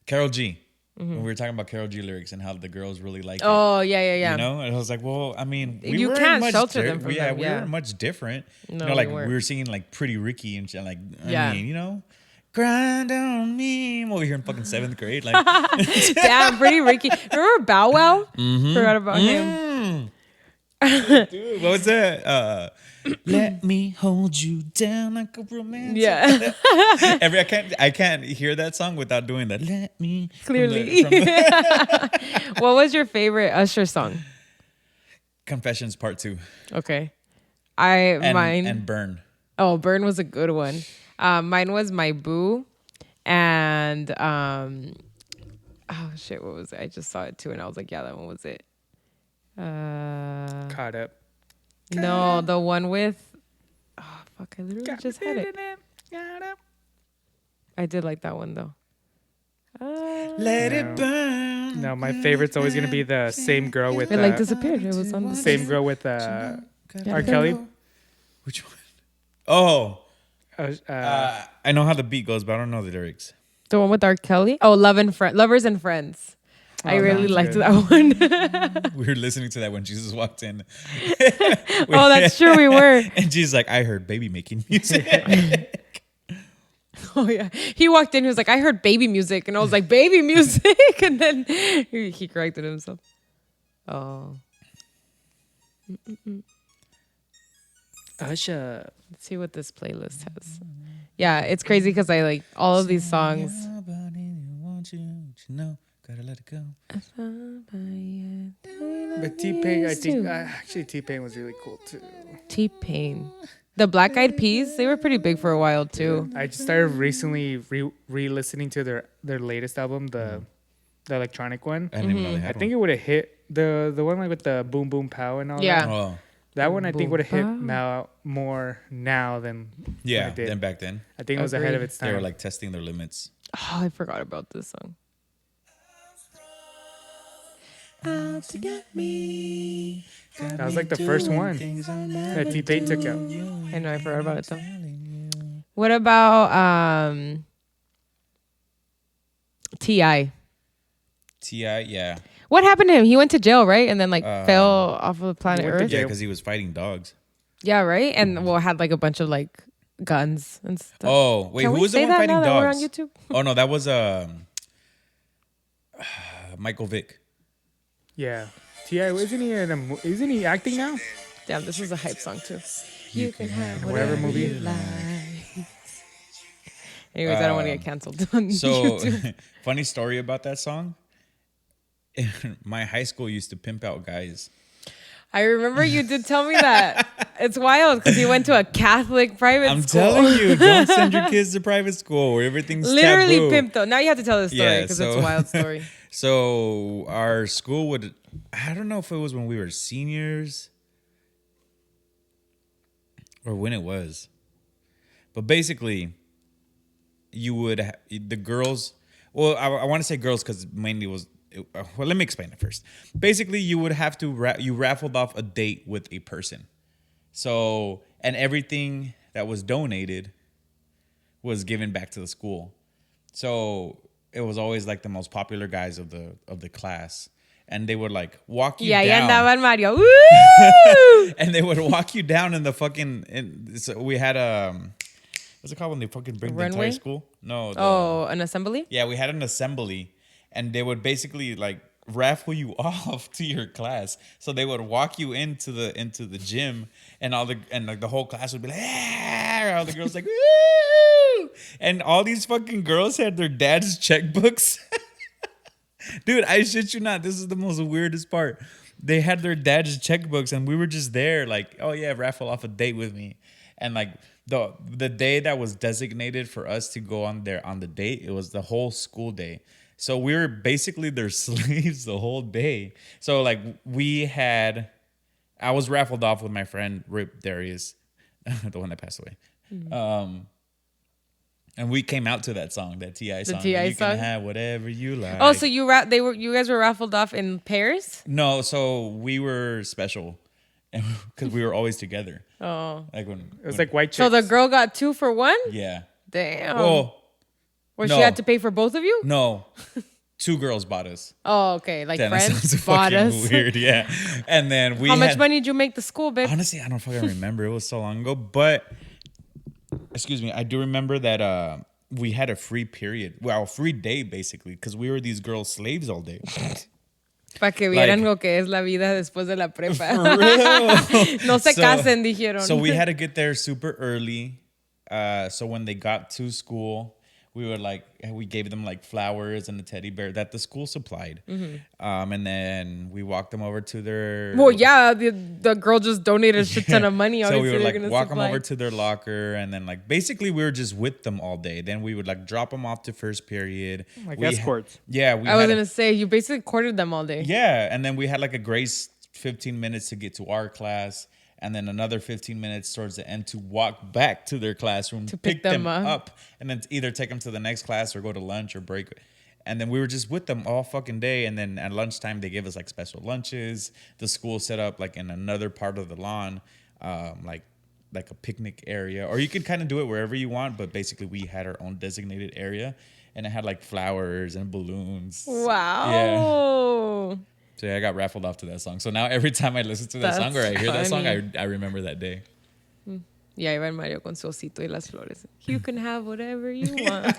Carol G. When we were talking about Carol G lyrics and how the girls really like it. Oh yeah. You know, and I was like, well, I mean, we You weren't can't much shelter them from yeah, them, we yeah. weren't much different. No, you know, like we we weren't. were singing like Pretty Ricky and shit. Like, Yeah. I mean, you know, grind on me. I'm over here in fucking 7th grade. Like, Damn, Pretty Ricky. Remember Bow Wow? Forgot about him. dude, what was that? Let me hold you down like a romantic. Yeah, I can't hear that song without doing that. Let me clearly. from the What was your favorite Usher song? Confessions Part 2. Okay, And, mine. and Burn. Oh, Burn was a good one. Mine was My Boo, and oh shit, what was it? I just saw it too, and I was like, yeah, that one was it. Caught up. No, the one with. Oh fuck! I literally just had it. I did like that one though. Let No. it burn. No, my favorite's always gonna be the same girl with It like disappeared. It was on the same girl with R. Kelly. Which one? Oh, Uh, I know how the beat goes, but I don't know the lyrics. The one with R. Kelly. Oh, Lovers and Friends. I Oh, really that's liked good. that one. We were listening to that when Jesus walked in. Oh, that's true. We were. And Jesus like, I heard baby making music. Oh yeah. He walked in. He was like, "I heard baby music," and I was like, "Baby music," and then he corrected himself. Oh. Usher. Let's see what this playlist has. Yeah, it's crazy because I like all of these songs. Gotta let it go. But T-Pain, I think actually T-Pain was really cool too. T-Pain. The Black Eyed Peas, they were pretty big for a while too. I just started recently re-listening to their latest album, the electronic one. I didn't even know they I had think it would have hit the one like with the boom boom pow and all Yeah. that. one. Oh, That one I think Boom would have hit pow. more now than yeah. when it did. Then back then, I think it was ahead of Agreed. its they time. were like testing their limits. Oh, I forgot about this song. That was like the first one that T-Pain took out. I know, I forgot about it though. What about T.I.? T.I., yeah. What happened to him? He went to jail, right? And then like fell off of the planet He went to Earth. Yeah, jail. because he was fighting dogs. Yeah, right? And well, had like a bunch of like guns and stuff. Oh, wait, Can who we was the say one that fighting now that we're on dogs? YouTube? Oh, no, that was Michael Vick. Yeah, T.I. Isn't he acting now? Damn, this is a hype song too. You can have whatever whatever movie. you like. Anyways, I don't want to get canceled on So, YouTube. funny story about that song. My high school used to pimp out guys. I remember you did tell me that. It's wild because he went to a Catholic private I'm school. telling you, don't send your kids to private school where everything's Literally taboo. pimped though. Now you have to tell this story because it's a wild story. So our school would, I don't know if it was when we were seniors or when it was, but basically you would, the girls, well, I want to say girls because mainly it was, well, let me explain it first. Basically, you would have to, you raffled off a date with a person. So, and everything that was donated was given back to the school. So it was always like the most popular guys of the class. And they would like walk you down. Yeah, andaba el Mario. Woo! And they would walk you down in the fucking, so we had what's it called when they fucking bring the entire school? No. An assembly? Yeah, we had an assembly, and they would basically like raffle you off to your class. So they would walk you into the gym, and like the whole class would be like, ah! All the girls like, woo! And all these fucking girls had their dad's checkbooks. Dude, I shit you not. This is the most weirdest part. They had their dad's checkbooks, and we were just there, like, oh yeah, raffle off a date with me, and like. The day that was designated for us to go on the date, it was the whole school day. So we were basically their slaves the whole day. So like I was raffled off with my friend Rip Darius, the one that passed away. Mm-hmm. And we came out to that song, that T.I. song. T.I. You song? can have whatever you like. Oh, so you guys were raffled off in pairs? No, so we were special. Because we were always together. Oh. It was like white chicks. So the girl got 2 for 1? Yeah. Damn. Well, Where she had to pay for both of you? No. 2 girls bought us. Oh, okay. Like Damn, friends that bought fucking us. weird, yeah. And then How much money did you make the school, babe? Honestly, I don't fucking remember. It was so long ago. But, excuse me, I do remember that we had a free period. Well, a free day, basically. Because we were these girls' slaves all day. Para que vieran lo que es la vida después de la prepa. For real. No se casen, dijeron. So we had to get there super early. So when they got to school, we gave them like flowers and a teddy bear that the school supplied. Mm-hmm. And then we walked them over to their... Well, yeah, the girl just donated a shit ton of money. So we would like walk them over to their locker, and then like basically we were just with them all day. Then we would like drop them off to first period. Like escorts. Yeah. I was going to say, you basically courted them all day. Yeah. And then we had like a grace 15 minutes to get to our class. And then another 15 minutes towards the end to walk back to their classroom to pick them up, and then either take them to the next class or go to lunch or break. And then we were just with them all fucking day. And then at lunchtime, they gave us like special lunches. The school set up like in another part of the lawn, like a picnic area, or you could kind of do it wherever you want. But basically, we had our own designated area, and it had like flowers and balloons. Wow. Yeah. So yeah, I got raffled off to that song. So now every time I listen to that song or I hear that song, I remember that day. Yeah, iba el Mario con su osito y las flores. You can have whatever you want.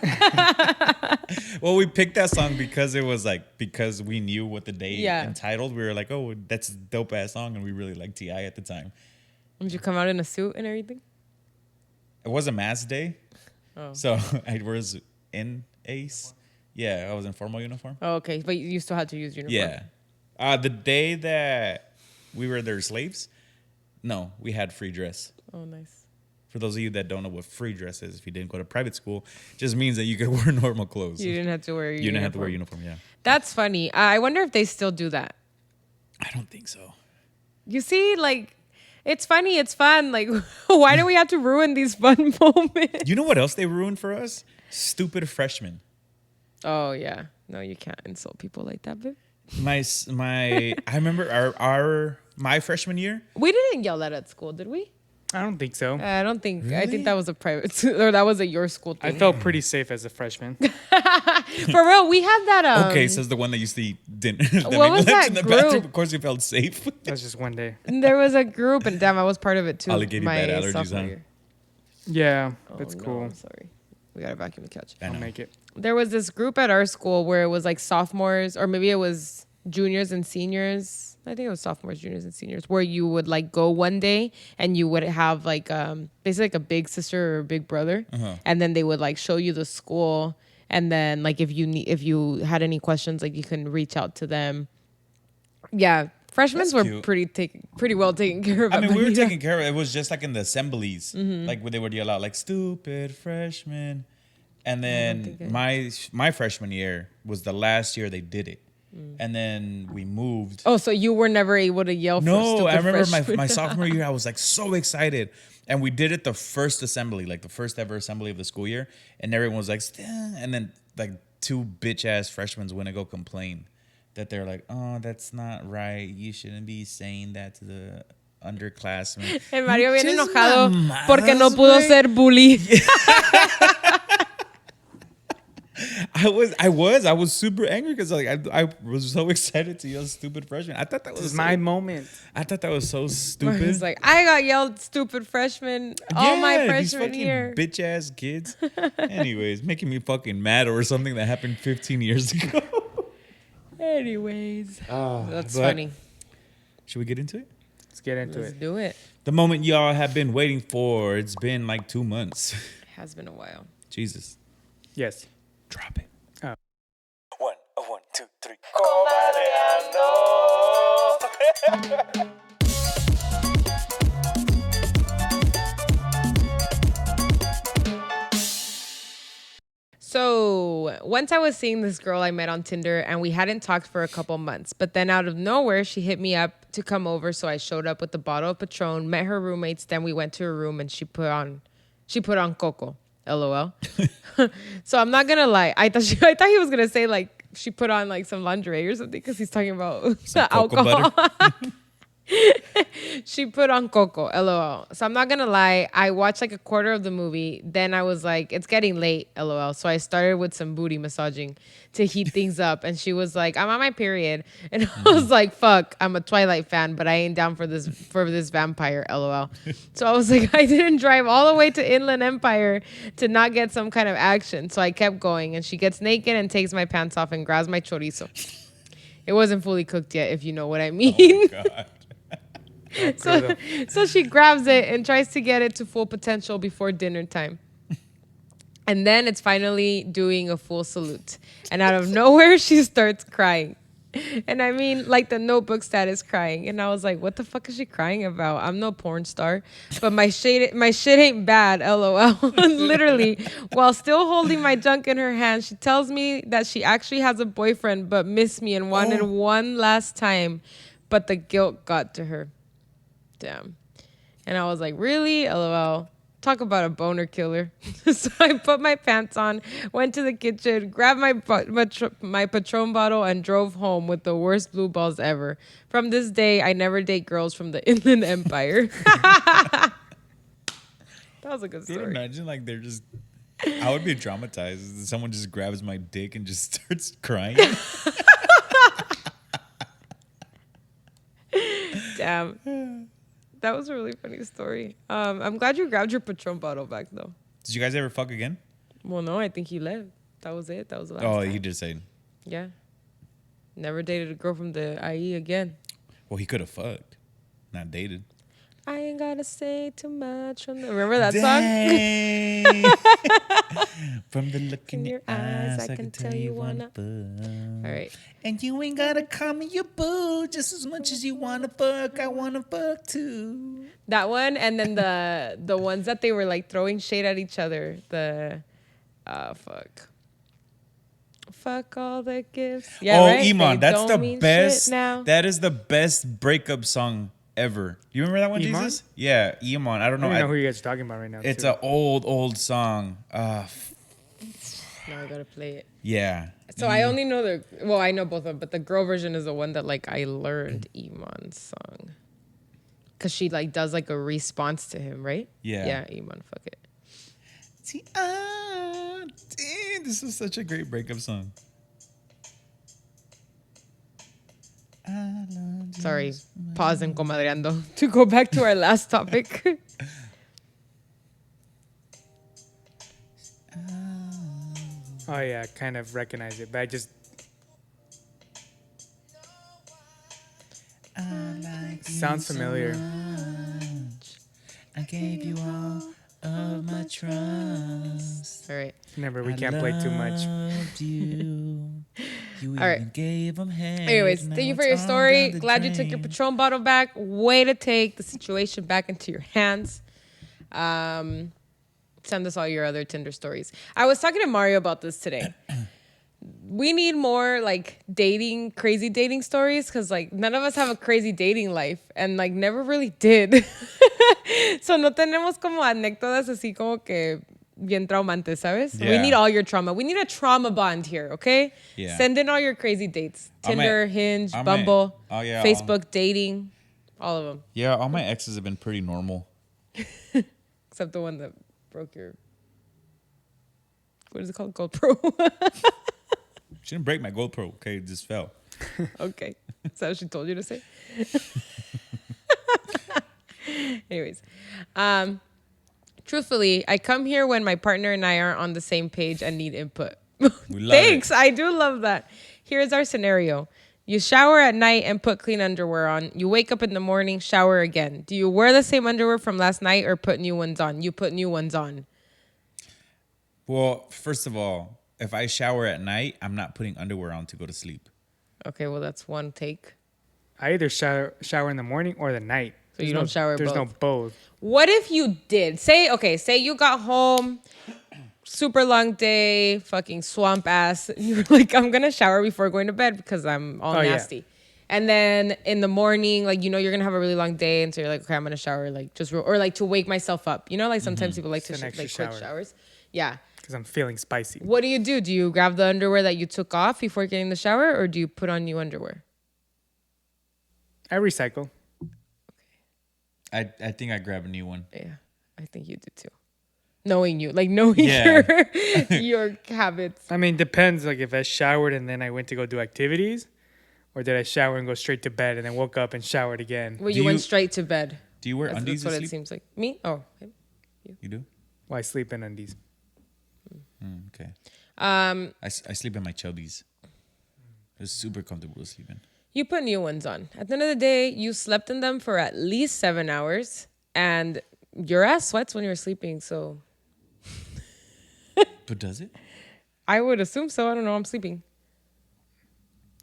Well, we picked that song because it was like, because we knew what the day entitled. We were like, oh, that's a dope ass song. And we really liked T.I. at the time. Did you come out in a suit and everything? It was a mass day. Oh. So I was in Ace. Yeah, I was in formal uniform. Oh, okay. But you still had to use uniform. Yeah. The day that we were their slaves, no, we had free dress. Oh, nice. For those of you that don't know what free dress is, if you didn't go to private school, it just means that you could wear normal clothes. You didn't have to wear You didn't have to wear uniform, yeah. That's funny. I wonder if they still do that. I don't think so. You see, like, it's funny. It's fun. Like, why do we have to ruin these fun moments? You know what else they ruined for us? Stupid freshmen. Oh, yeah. No, you can't insult people like that, babe. I remember my freshman year. We didn't yell that at school, did we? I don't think so. I don't think. Really? I think that was a private or that was a your school thing. I felt pretty safe as a freshman. For real, we had that. Okay, so it's the one that used to eat dinner. What was that in the group? bathroom. Of course, you felt safe. That's just one day. There was a group, and damn, I was part of it too. Ollie gave you bad allergies, huh? Year. Yeah, Oh, that's no, cool. I'm sorry. We gotta vacuum the couch. I'll make it. There was this group at our school where it was like sophomores, or maybe it was juniors and seniors. I think it was sophomores, juniors, and seniors, where you would like go one day and you would have like basically like a big sister or a big brother, and then they would like show you the school, and then like if you had any questions, like you can reach out to them. Yeah, Freshmen That's were cute. pretty well taken care of. I mean, but we were yeah. taking care of it. It was just like in the assemblies, like where they would yell out like "stupid freshman," and then my freshman year was the last year they did it, and then we moved. Oh, so you were never able to yell for No, stupid I remember freshman. my sophomore year. I was like so excited, and we did it the first assembly, like the first ever assembly of the school year, and everyone was like, and then like two bitch ass freshmen went to go complain that they're like, oh, that's not right. You shouldn't be saying that to the underclassmen. El Mario viene Pinches enojado mamadas, porque no pudo güey. ser bully. I was super angry because like I was so excited to yell stupid freshman. I thought that was This is my moment. I thought that was so stupid. He's like, I got yelled stupid freshman all my these freshman fucking year. bitch ass kids. Anyways, making me fucking mad over something that happened 15 years ago. Anyways, that's but- funny. Should we get into it? Let's get into Let's it. do it. The moment y'all have been waiting for. It's been like 2 months. It has been a while. Jesus. Yes. Drop it. Oh. One, two, three. So once I was seeing this girl I met on Tinder and we hadn't talked for a couple months, but then out of nowhere, she hit me up to come over. So I showed up with a bottle of Patron, met her roommates. Then we went to her room and she put on Coco, LOL. So I'm not going to lie. I thought he was going to say like, she put on like some lingerie or something because he's talking about the cocoa alcohol. butter. She put on Coco, LOL. So I'm not gonna lie, I watched like a quarter of the movie. Then I was like, it's getting late, LOL. So I started with some booty massaging to heat things up. And she was like, I'm on my period. And I was like, fuck, I'm a Twilight fan, but I ain't down for this vampire, LOL. So I was like, I didn't drive all the way to Inland Empire to not get some kind of action. So I kept going. And she gets naked and takes my pants off and grabs my chorizo. It wasn't fully cooked yet, if you know what I mean. Oh my God. So she grabs it and tries to get it to full potential before dinner time. And then it's finally doing a full salute. And out of nowhere, she starts crying. And I mean, like the Notebook status crying. And I was like, what the fuck is she crying about? I'm no porn star. But my shit ain't bad, LOL. Literally, while still holding my junk in her hand, she tells me that she actually has a boyfriend, but missed me and wanted one last time. But the guilt got to her. Damn. And I was like, really? LOL. Talk about a boner killer. So I put my pants on, went to the kitchen, grabbed my Patron bottle, and drove home with the worst blue balls ever. From this day, I never date girls from the Inland Empire. That was a good Can you story. imagine like they're just I would be traumatized if someone just grabs my dick and just starts crying. Damn. That was a really funny story. I'm glad you grabbed your Patron bottle back, though. Did you guys ever fuck again? Well, no, I think he left. That was it. That was the last Oh, time. he did say. Yeah. Never dated a girl from the IE again. Well, he could have fucked, not dated. I ain't gotta say too much. Remember that song? Dang. From the look in your eyes, I can tell you wanna fuck. All right. And you ain't gotta call me your boo just as much as you wanna fuck. I wanna fuck too. That one, and then the ones that they were like throwing shade at each other. Fuck all the gifts. Yeah, oh, right? Iman, They that's don't the mean best. shit now. That is the best breakup song ever. You remember that one, Iman? Jesus? Yeah, Iman. I don't I know. don't know who you guys are talking about right now. It's too. an old song. Now I gotta play it. Yeah. So I only know I know both of them, but the girl version is the one that like I learned Iman's song. Cause she like does like a response to him, right? Yeah. Yeah, Iman, fuck it. See, damn, this is such a great breakup song. Sorry, pause and comadreando to go back to our last topic. Oh yeah, I kind of recognize it, but I just sounds familiar. I gave you all of my trust. All right. Remember, we can't play too much. You You All right. even gave him head. Anyways, Now thank you for it's your all story. down the Glad you took your drain. Patron bottle back. Way to take the situation back into your hands. Send us all your other Tinder stories. I was talking to Mario about this today. We need more like crazy dating stories because like none of us have a crazy dating life and like never really did. So no tenemos como anécdotas así como que bien traumantes, ¿sabes? We Yeah. need all your trauma. We need a trauma bond here, okay? Yeah. Send in all your crazy dates. Tinder, Hinge, Bumble, Oh, yeah, Facebook, dating, all of them. Yeah, all my exes have been pretty normal. Except the one that broke your... What is it called? GoPro. She didn't break my GoPro. Okay, it just fell. Okay. Is that what she told you to say? Anyways. Truthfully, I come here when my partner and I aren't on the same page and need input. We love Thanks. it. I do love that. Here's our scenario. You shower at night and put clean underwear on. You wake up in the morning, shower again. Do you wear the same underwear from last night or put new ones on? You put new ones on. Well, first of all, if I shower at night, I'm not putting underwear on to go to sleep. Okay, well, that's one take. I either shower in the morning or the night. So you don't shower There's no both. both. What if you did? Say you got home, super long day, fucking swamp ass. You were like, I'm going to shower before going to bed because I'm all nasty. Yeah. And then in the morning, like, you're going to have a really long day. And so you're like, okay, I'm going to shower, like, or like to wake myself up. Like sometimes people like to like quick showers. Yeah. Because I'm feeling spicy. What do? Do you grab the underwear that you took off before getting the shower or do you put on new underwear? I recycle. I think I grab a new one. Yeah, I think you do too. Knowing your your habits. I mean, depends. Like if I showered and then I went to go do activities, or did I shower and go straight to bed and then woke up and showered again? Well, you went straight to bed. Do you wear undies? That's what it seems like. Me? Oh, you do? Well, I sleep in undies. Okay. I sleep in my chubbies. It's super comfortable to sleep in. You put new ones on. At the end of the day, you slept in them for at least 7 hours, and your ass sweats when you're sleeping. So, but does it? I would assume so. I don't know. I'm sleeping.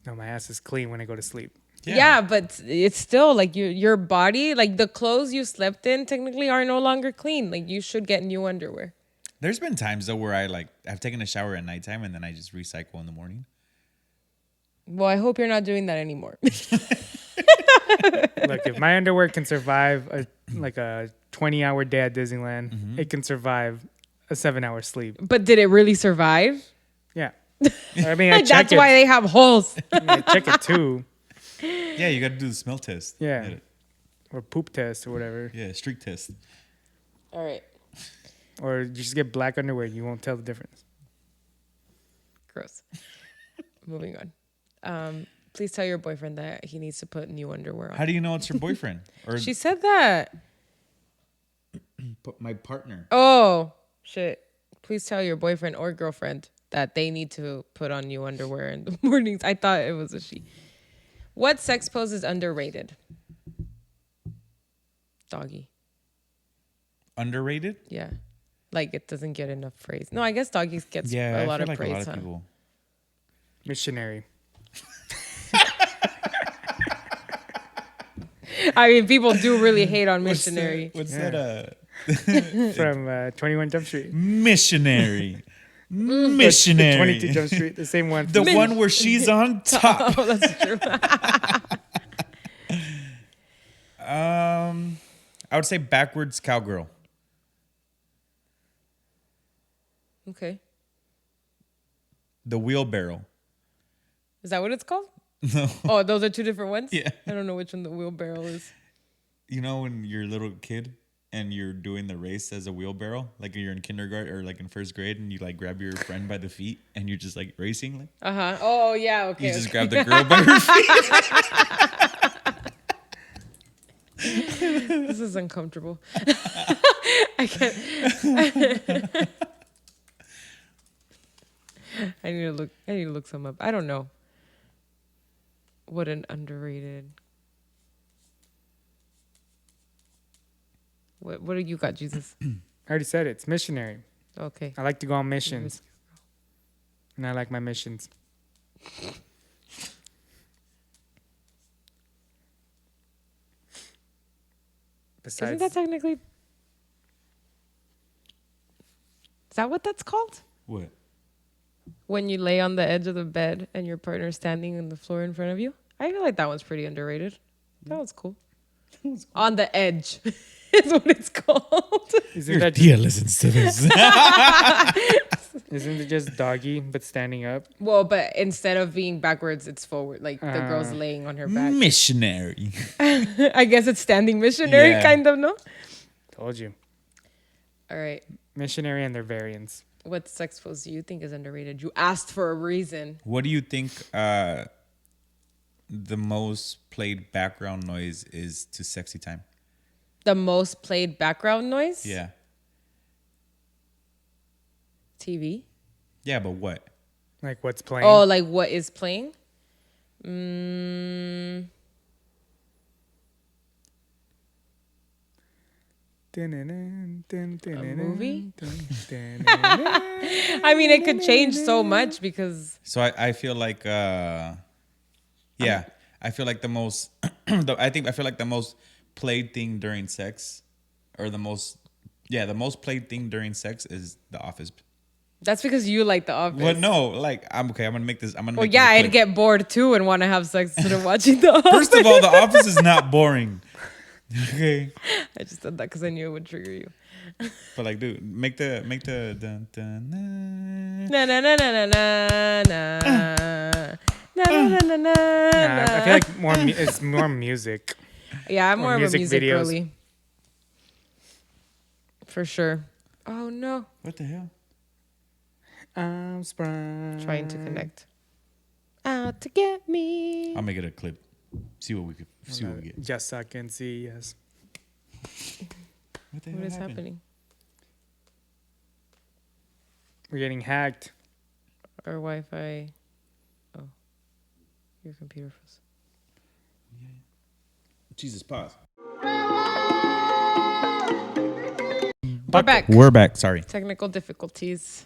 No, my ass is clean when I go to sleep. Yeah, but it's still like your body, like the clothes you slept in, technically are no longer clean. Like you should get new underwear. There's been times though where I've taken a shower at nighttime and then I just recycle in the morning. Well, I hope you're not doing that anymore. Look, if my underwear can survive a 20-hour day at Disneyland, it can survive a 7-hour sleep. But did it really survive? Yeah. I mean, I check That's why they have holes. I check it too. Yeah, you got to do the smell test. Yeah. Or poop test or whatever. Yeah, streak test. All right. Or you just get black underwear. You won't tell the difference. Gross. Moving on. Please tell your boyfriend that he needs to put new underwear on. How do you know it's your boyfriend? Or she said that. My partner. Oh, shit. Please tell your boyfriend or girlfriend that they need to put on new underwear in the mornings. I thought it was a she. What sex pose is underrated? Doggy. Underrated? Yeah. Like it doesn't get enough praise. No, I guess doggy gets a lot of praise. A lot of people. Missionary. I mean, people do really hate on missionary. What's that? From 21 Jump Street. Missionary. Missionary. 22 Jump Street, the same one. The one where she's on top. Oh, that's true. I would say backwards cowgirl. Okay. The wheelbarrow. Is that what it's called? No. Oh, those are two different ones? Yeah. I don't know which one the wheelbarrow is. You know when you're a little kid and you're doing the race as a wheelbarrow, like you're in kindergarten or like in first grade, and you like grab your friend by the feet and you're just like racing. Like, Oh yeah. Okay. you just grab the girl by her feet. This is uncomfortable. I can't. I need to look some up. I don't know. What an underrated. What do you got, Jesus? I already said it. It's missionary. Okay. I like to go on missions. And I like my missions. Besides, Isn't that technically? Is that what that's called? What? When you lay on the edge of the bed and your partner's standing on the floor in front of you? I feel like that one's pretty underrated. That was cool. On the edge is what it's called. isn't that Tia listens to this. isn't it just doggy but standing up? Well, but instead of being backwards, it's forward. Like the girl's laying on her back. Missionary. I guess it's standing missionary, Yeah. kind of, no? Told you. All right. Missionary and their variants. What sex pose do you think is underrated? You asked for a reason. What do you think the most played background noise is to sexy time? The most played background noise? Yeah. TV. Yeah, but what? Like what's playing? Oh, like what is playing? Mm, A movie? I mean, it could change so much because So I feel like I feel like the most I feel like the most played thing during sex or the most played thing during sex is The Office. that's because you like The Office. Well, no, like I'm gonna make this. I'm gonna. Well, make yeah, this a I'd clip. get bored too and want to have sex instead of watching The Office. First of all, The Office is not boring. Okay, I just said that because I knew it would trigger you. but like, dude, make the dun, dun, Na na na na na na na. Na, na, na, na, na, I feel na. like it's more music. Yeah, I'm more of a music music videos. girly. For sure. Oh no. What the hell? I'm sprung. Trying to connect. Out to get me. I'll make it a clip. See what we could. See what we get. Just so I can see, yes. What the What hell is happened? happening? We're getting hacked. Our Wi-Fi. Oh, your computer froze. Jesus, pause. We're back. We're back. Sorry. Technical difficulties.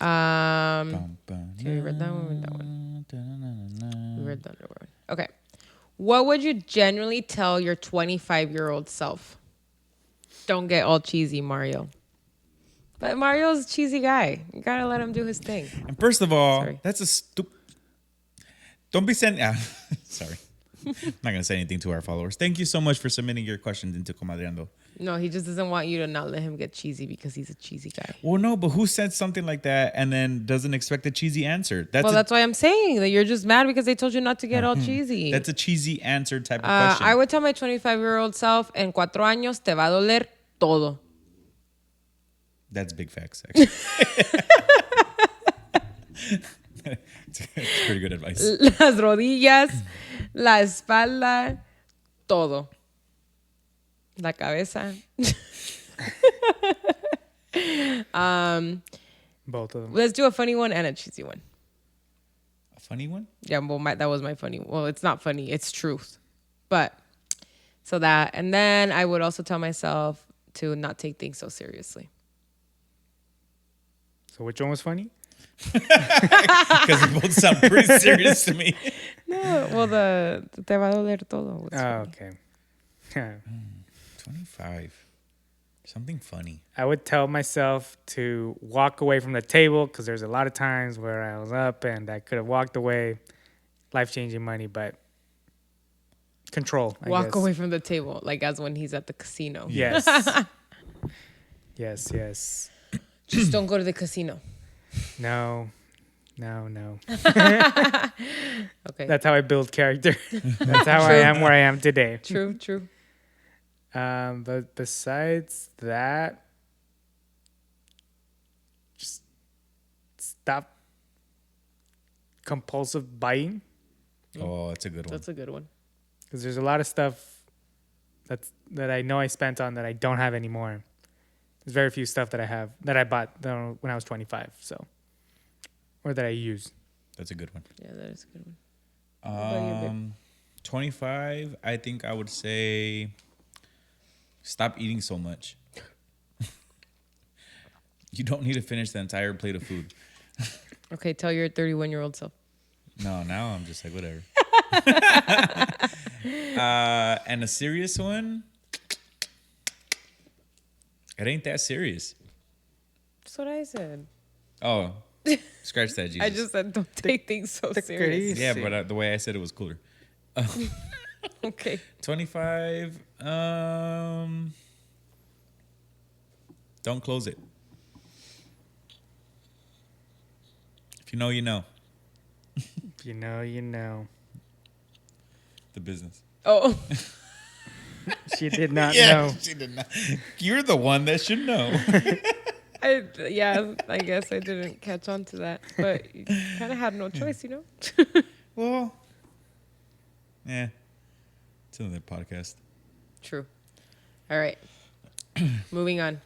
We Bum, bum, read that one. We read that one. da-na-na-na-na. We read the other one. Okay. What would you genuinely tell your 25-year-old self? Don't get all cheesy, Mario. But Mario's a cheesy guy. You gotta let him do his thing. And first of all, Sorry. that's a stupid. Don't be sending. Sorry. I'm not gonna say anything to our followers. Thank you so much for submitting your questions into Comadreando. No, he just doesn't want you to not let him get cheesy because he's a cheesy guy. Well, no, but who said something like that and then doesn't expect a cheesy answer? That's why I'm saying that you're just mad because they told you not to get all cheesy. That's a cheesy answer type of question. I would tell my 25-year-old self, en 4 años te va a doler todo. That's big facts, actually. It's pretty good advice. Las rodillas, la espalda, todo. La cabeza. Both of them. Let's do a funny one and a cheesy one. A funny one? Yeah, well, that was my funny. Well, it's not funny. It's truth. But, so that. And then I would also tell myself to not take things so seriously. So which one was funny? Because they both sound pretty serious to me. No, well, the te va a doler todo. was Oh, funny. okay. 25. Something funny. I would tell myself to walk away from the table because there's a lot of times where I was up and I could have walked away. Life-changing money, but control, I Walk guess. away from the table, like as when he's at the casino. Yes. yes. Just don't go to the casino. No. Okay. That's how I build character. That's how I am where I am today. True. But besides that, just stop compulsive buying Oh, that's a good one. That's a good one. because there's a lot of stuff that I know I spent on that I don't have anymore. There's very few stuff that I have that I bought when I was 25, or that I use. That's a good one. Yeah, that is a good one. about you, babe? 25, I think I would say stop eating so much. You don't need to finish the entire plate of food. Okay, tell your 31-year-old self. No, now I'm just like, whatever. And a serious one, It ain't that serious. That's what I said. Oh, scratch that, Jesus. I just said don't take things so take it serious. easy. Yeah, but the way I said it was cooler. Okay. 25. Don't close it. If you know, you know. If you know, you know. The business. Oh. She did not know. She did not. You're the one that should know. I guess I didn't catch on to that, but you kind of had no choice, you know? Well, yeah. It's another podcast. True. All right. Moving on.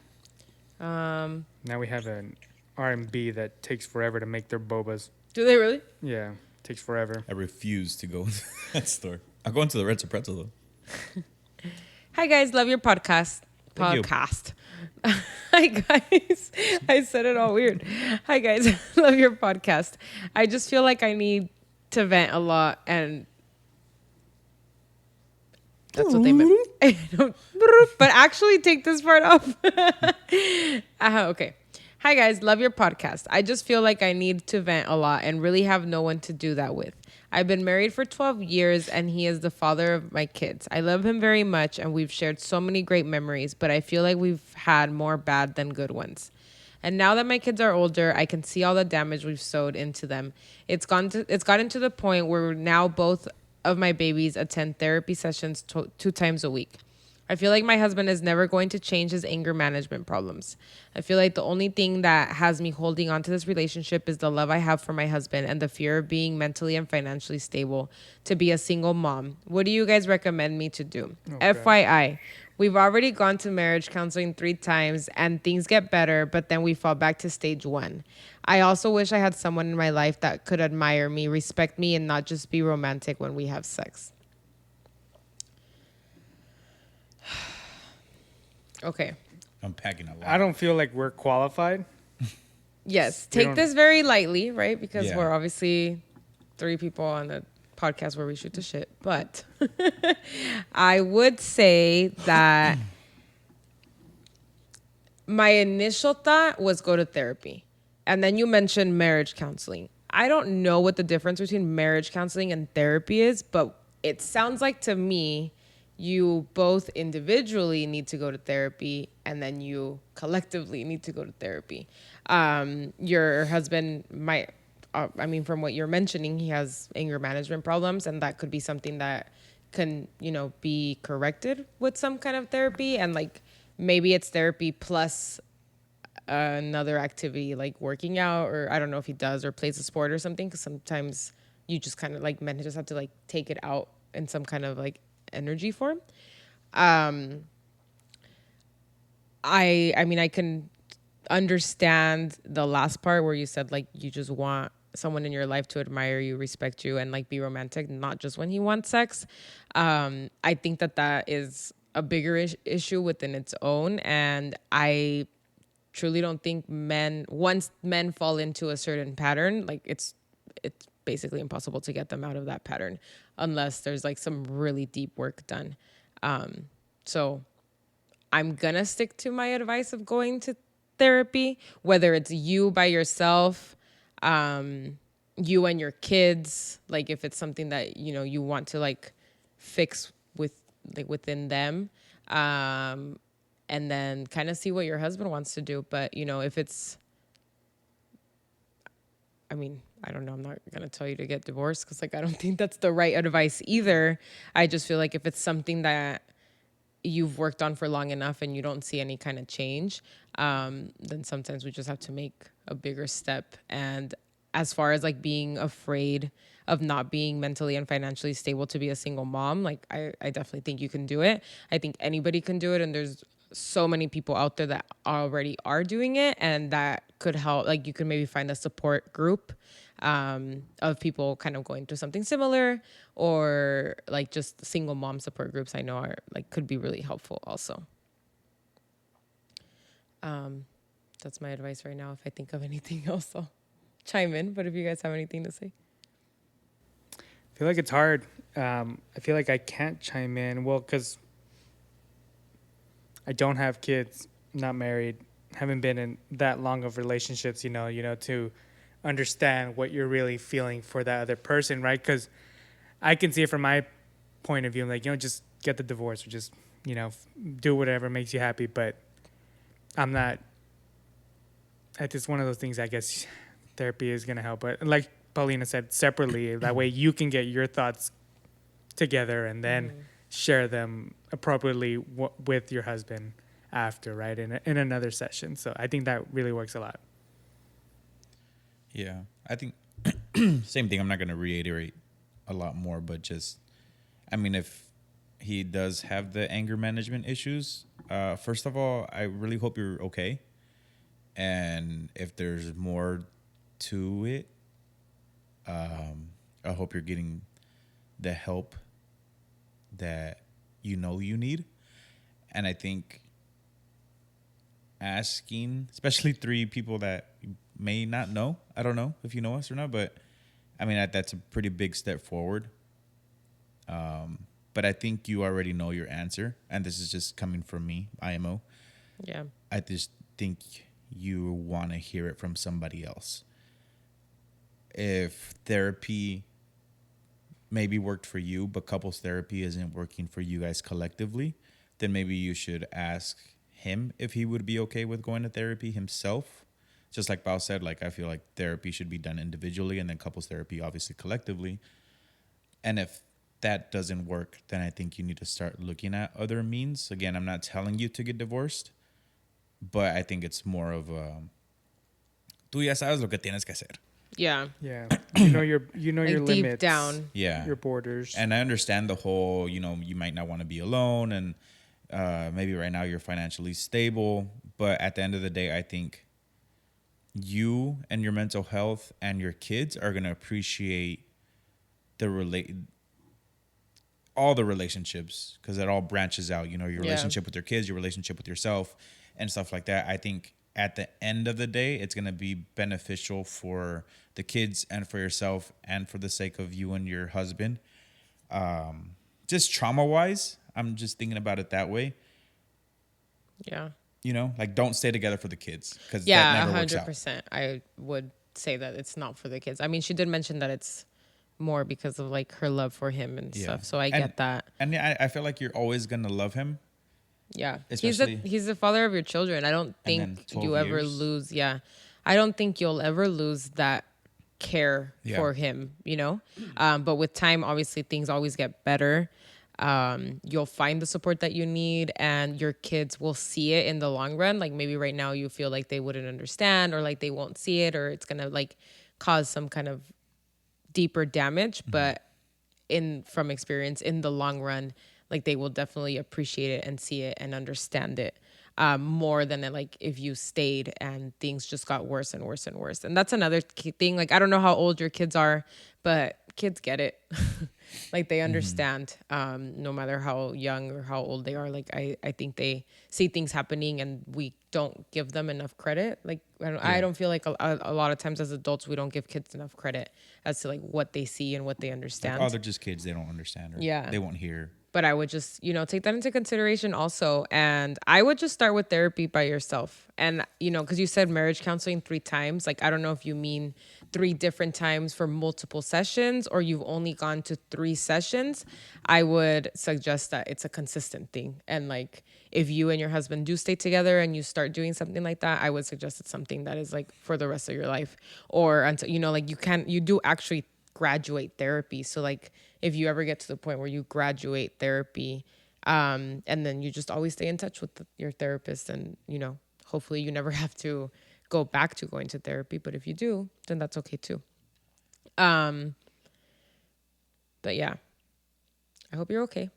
Now we have an R&B that takes forever to make their bobas. Do they really? Yeah, takes forever. I refuse to go to that store. I'll go into the Red Pretzel, though. Hi, guys. Love your podcast. Thank you. Podcast. Hi, guys. I said it all weird. Hi, guys. Love your podcast. I just feel like I need to vent a lot, and that's what they meant. But actually, take this part off. Okay. Hi, guys. Love your podcast. I just feel like I need to vent a lot and really have no one to do that with. I've been married for 12 years, and he is the father of my kids. I love him very much, and we've shared so many great memories, but I feel like we've had more bad than good ones. And now that my kids are older, I can see all the damage we've sowed into them. It's gotten to the point where now both of my babies attend therapy sessions 2 times a week. I feel like my husband is never going to change his anger management problems. I feel like the only thing that has me holding on to this relationship is the love I have for my husband and the fear of being mentally and financially stable to be a single mom. What do you guys recommend me to do? Okay. FYI, we've already gone to marriage counseling 3 times and things get better, but then we fall back to stage 1. I also wish I had someone in my life that could admire me, respect me, and not just be romantic when we have sex. Okay. I'm packing a lot. I don't feel like we're qualified. Yes. Take this very lightly, right? Because we're obviously 3 people on a podcast where we shoot the shit. But I would say that my initial thought was go to therapy. And then you mentioned marriage counseling. I don't know what the difference between marriage counseling and therapy is, but it sounds like to me you both individually need to go to therapy, and then you collectively need to go to therapy. Your husband might, from what you're mentioning, he has anger management problems, and that could be something that can, be corrected with some kind of therapy. And like, maybe it's therapy plus another activity like working out, or I don't know if he does or plays a sport or something, because sometimes you just kind of like men just have to like take it out in some kind of like energy form. I can understand the last part where you said like you just want someone in your life to admire you, respect you, and like be romantic, not just when he wants sex. I think that is a bigger issue within its own, and I truly don't think once men fall into a certain pattern, like it's basically impossible to get them out of that pattern unless there's like some really deep work done. So I'm gonna stick to my advice of going to therapy, whether it's you by yourself, you and your kids, like if it's something that, you want to like fix within them, and then kind of see what your husband wants to do. But, if it's, I don't know. I'm not going to tell you to get divorced because like, I don't think that's the right advice either. I just feel like if it's something that you've worked on for long enough and you don't see any kind of change, then sometimes we just have to make a bigger step. And as far as like being afraid of not being mentally and financially stable to be a single mom, like I definitely think you can do it. I think anybody can do it. And there's so many people out there that already are doing it, and that could help. Like you could maybe find a support group of people kind of going through something similar, or like just single mom support groups I know are like could be really helpful also. That's my advice right now. If I think of anything else, I'll chime in. But if you guys have anything to say. I feel like it's hard. I feel like I can't chime in. Well, because I don't have kids, not married, haven't been in that long of relationships, to understand what you're really feeling for that other person, right? Because I can see it from my point of view, like, just get the divorce or just, do whatever makes you happy. But I'm not, it's one of those things, I guess therapy is going to help. But like Paulina said, separately, that way you can get your thoughts together and then share them appropriately with your husband after, right? In another session. So I think that really works a lot. Yeah, I think same thing. I'm not going to reiterate a lot more, but just, I mean, if he does have the anger management issues, first of all, I really hope you're okay. And if there's more to it, I hope you're getting the help that you need. And I think asking, especially 3 people that you may not know, I don't know if you know us or not, but I mean, that's a pretty big step forward. But I think you already know your answer, and this is just coming from me, IMO. Yeah. I just think you want to hear it from somebody else. If therapy maybe worked for you, but couples therapy isn't working for you guys collectively, then maybe you should ask him if he would be okay with going to therapy himself. Just like Bao said, like, I feel like therapy should be done individually and then couples therapy obviously collectively. And if that doesn't work, then I think you need to start looking at other means. Again, I'm not telling you to get divorced, but I think it's more of a, tú ya sabes lo que tienes que hacer. Yeah. Yeah. Your Like deep limits. down. Yeah. Your borders. And I understand the whole, you might not want to be alone, and maybe right now you're financially stable. But at the end of the day, I think you and your mental health and your kids are going to appreciate all the relationships, because it all branches out, your relationship with your kids, your relationship with yourself and stuff like that. I think at the end of the day, it's going to be beneficial for the kids and for yourself and for the sake of you and your husband. Just trauma wise, I'm just thinking about it that way. Yeah. Like, don't stay together for the kids, because Yeah, that never works out. 100%. I would say that it's not for the kids. I mean, she did mention that it's more because of like her love for him and stuff. So I get that. And I feel like you're always going to love him. Yeah. Especially, he's the father of your children. I don't and then think 12 you ever years. lose. Yeah. I don't think you'll ever lose that care for him, but with time, obviously things always get better. You'll find the support that you need, and your kids will see it in the long run. Like, maybe right now you feel like they wouldn't understand, or like they won't see it, or it's going to like cause some kind of deeper damage. But from experience, in the long run, like, they will definitely appreciate it and see it and understand it more than like if you stayed and things just got worse and worse and worse. And that's another key thing. Like, I don't know how old your kids are, but kids get it. Like, they understand, no matter how young or how old they are. Like, I think they see things happening and we don't give them enough credit. Like, I don't feel like a lot of times as adults, we don't give kids enough credit as to like what they see and what they understand. Like, they're just kids. They don't understand. Or they won't hear. But I would just, take that into consideration also. And I would just start with therapy by yourself. And, because you said marriage counseling 3 times. Like, I don't know if you mean 3 different times for multiple sessions, or you've only gone to 3 sessions. I would suggest that it's a consistent thing. And like, if you and your husband do stay together and you start doing something like that, I would suggest it's something that is like for the rest of your life, or until, like, you do actually graduate therapy. So like, if you ever get to the point where you graduate therapy, and then you just always stay in touch with your therapist, and hopefully you never have to go back to going to therapy, but if you do, then that's okay too. But yeah, I hope you're okay.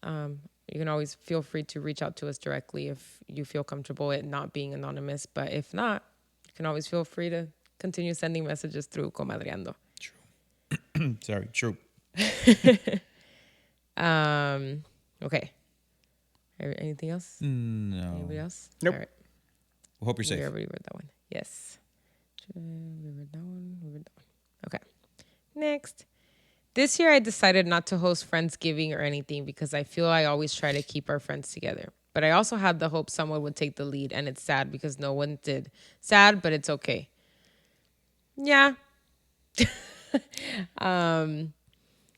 You can always feel free to reach out to us directly if you feel comfortable it not being anonymous, but if not, you can always feel free to continue sending messages through Comadreando. True. Sorry, true. Okay. Anything else? No. Anybody else? Nope. All right. We hope you're safe. We already read that one. Yes. We read that one. Okay. Next. This year I decided not to host Friendsgiving or anything because I feel I always try to keep our friends together. But I also had the hope someone would take the lead, and it's sad because no one did. Sad, but it's okay. Yeah.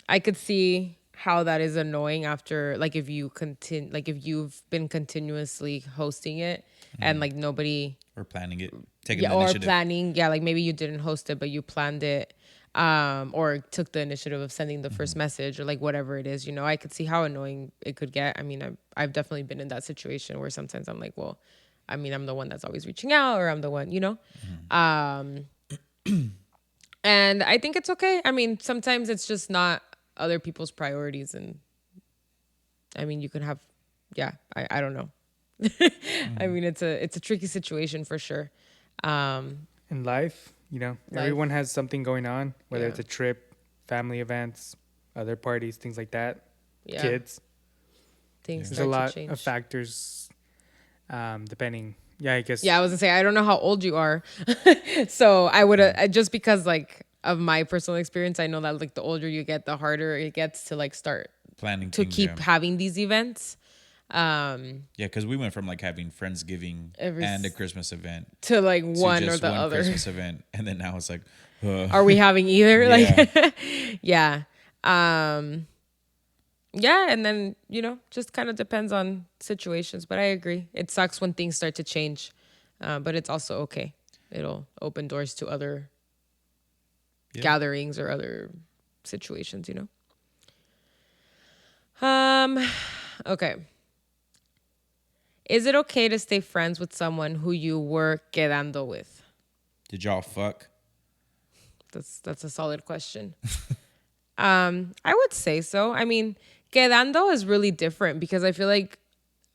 I could see how that is annoying after, like, if you continue, like, if you've been continuously hosting it and like nobody Or planning it, taking yeah, the or initiative. planning, yeah, like maybe you didn't host it but you planned it, or took the initiative of sending the first message, or like whatever it is, you know. I could see how annoying it could get. I mean, I've definitely been in that situation where sometimes I'm like, well, I mean, I'm the one that's always reaching out, or I'm the one, you know. And I think it's okay. I mean, sometimes it's just not other people's priorities, and I mean, you can have, yeah, I don't know. I mean, it's a tricky situation for sure. In life, you know, Life. everyone has something going on, whether Yeah. it's a trip, family events, other parties, things like that, Yeah, kids. things There's start a lot to change. of factors, depending. Yeah, I guess. Yeah, I was gonna say, I don't know how old you are, so I would just because like of my personal experience, I know that like the older you get, the harder it gets to like start Planning to things, keep yeah. having these events. Yeah, because we went from like having Friendsgiving Every and a s- Christmas event To like to one or just the one other. Christmas event, and then now it's like, Are we having either? Yeah. Like, yeah. Yeah, and then, you know, just kind of depends on situations. But I agree. It sucks when things start to change, but it's also okay. It'll open doors to other Yeah. gatherings or other situations, you know. Okay. Is it okay to stay friends with someone who you were quedando with? did y'all fuck? That's a solid question. I would say so. I mean, quedando is really different because I feel like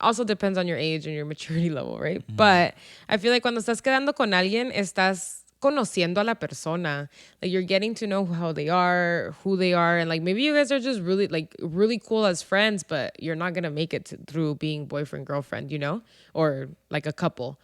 also depends on your age and your maturity level, right? But I feel like cuando estás quedando con alguien, estás conociendo a la persona. Like you're getting to know how they are, who they are, and like maybe you guys are just really cool as friends, but you're not gonna make it through being boyfriend girlfriend, you know, or like a couple.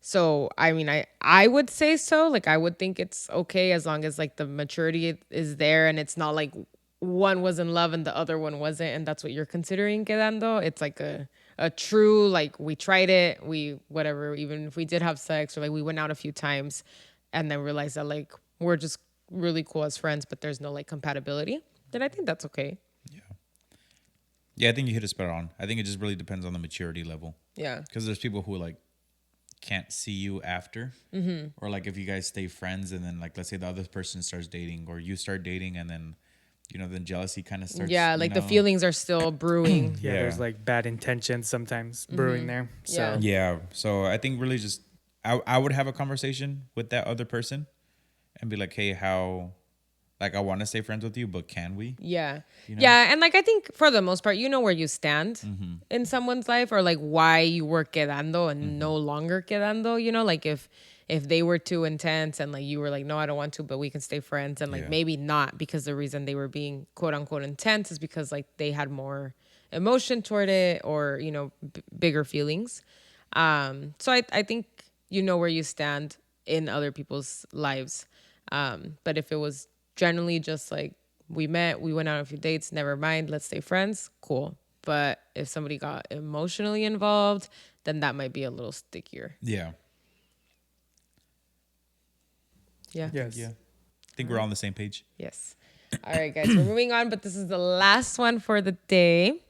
So I mean, I would say so. Like I would think it's okay as long as like the maturity is there and it's not like one was in love and the other one wasn't, and that's what you're considering quedando. It's like a true like we tried it, we whatever. Even if we did have sex or like we went out a few times, and then realized that like we're just really cool as friends, but there's no like compatibility. Then I think that's okay. Yeah, I think you hit it spot on. I think it just really depends on the maturity level. Yeah. Because there's people who like can't see you after, or like if you guys stay friends and then like let's say the other person starts dating or you start dating and then you know then jealousy kind of starts. Yeah, you like the know? feelings are still brewing. Yeah, Yeah. there's like bad intentions sometimes brewing there. So Yeah. Yeah, so I think really just I would have a conversation with that other person and be like, hey, how like I want to stay friends with you, but can we? Yeah. You know? Yeah. And like, I think for the most part, you know where you stand in someone's life or like why you were quedando and no longer quedando, you know, like if they were too intense and like you were like, no, I don't want to, but we can stay friends. And like, Yeah. maybe not because the reason they were being quote unquote intense is because like they had more emotion toward it or, you know, bigger feelings. So I think you know where you stand in other people's lives. But if it was generally just like we met, we went out on a few dates, never mind, let's stay friends, cool. But if somebody got emotionally involved, then that might be a little stickier. Yeah. Yeah. yes. Yeah. I think we're all on the same page. Yes. All right, guys, we're moving on, but this is the last one for the day.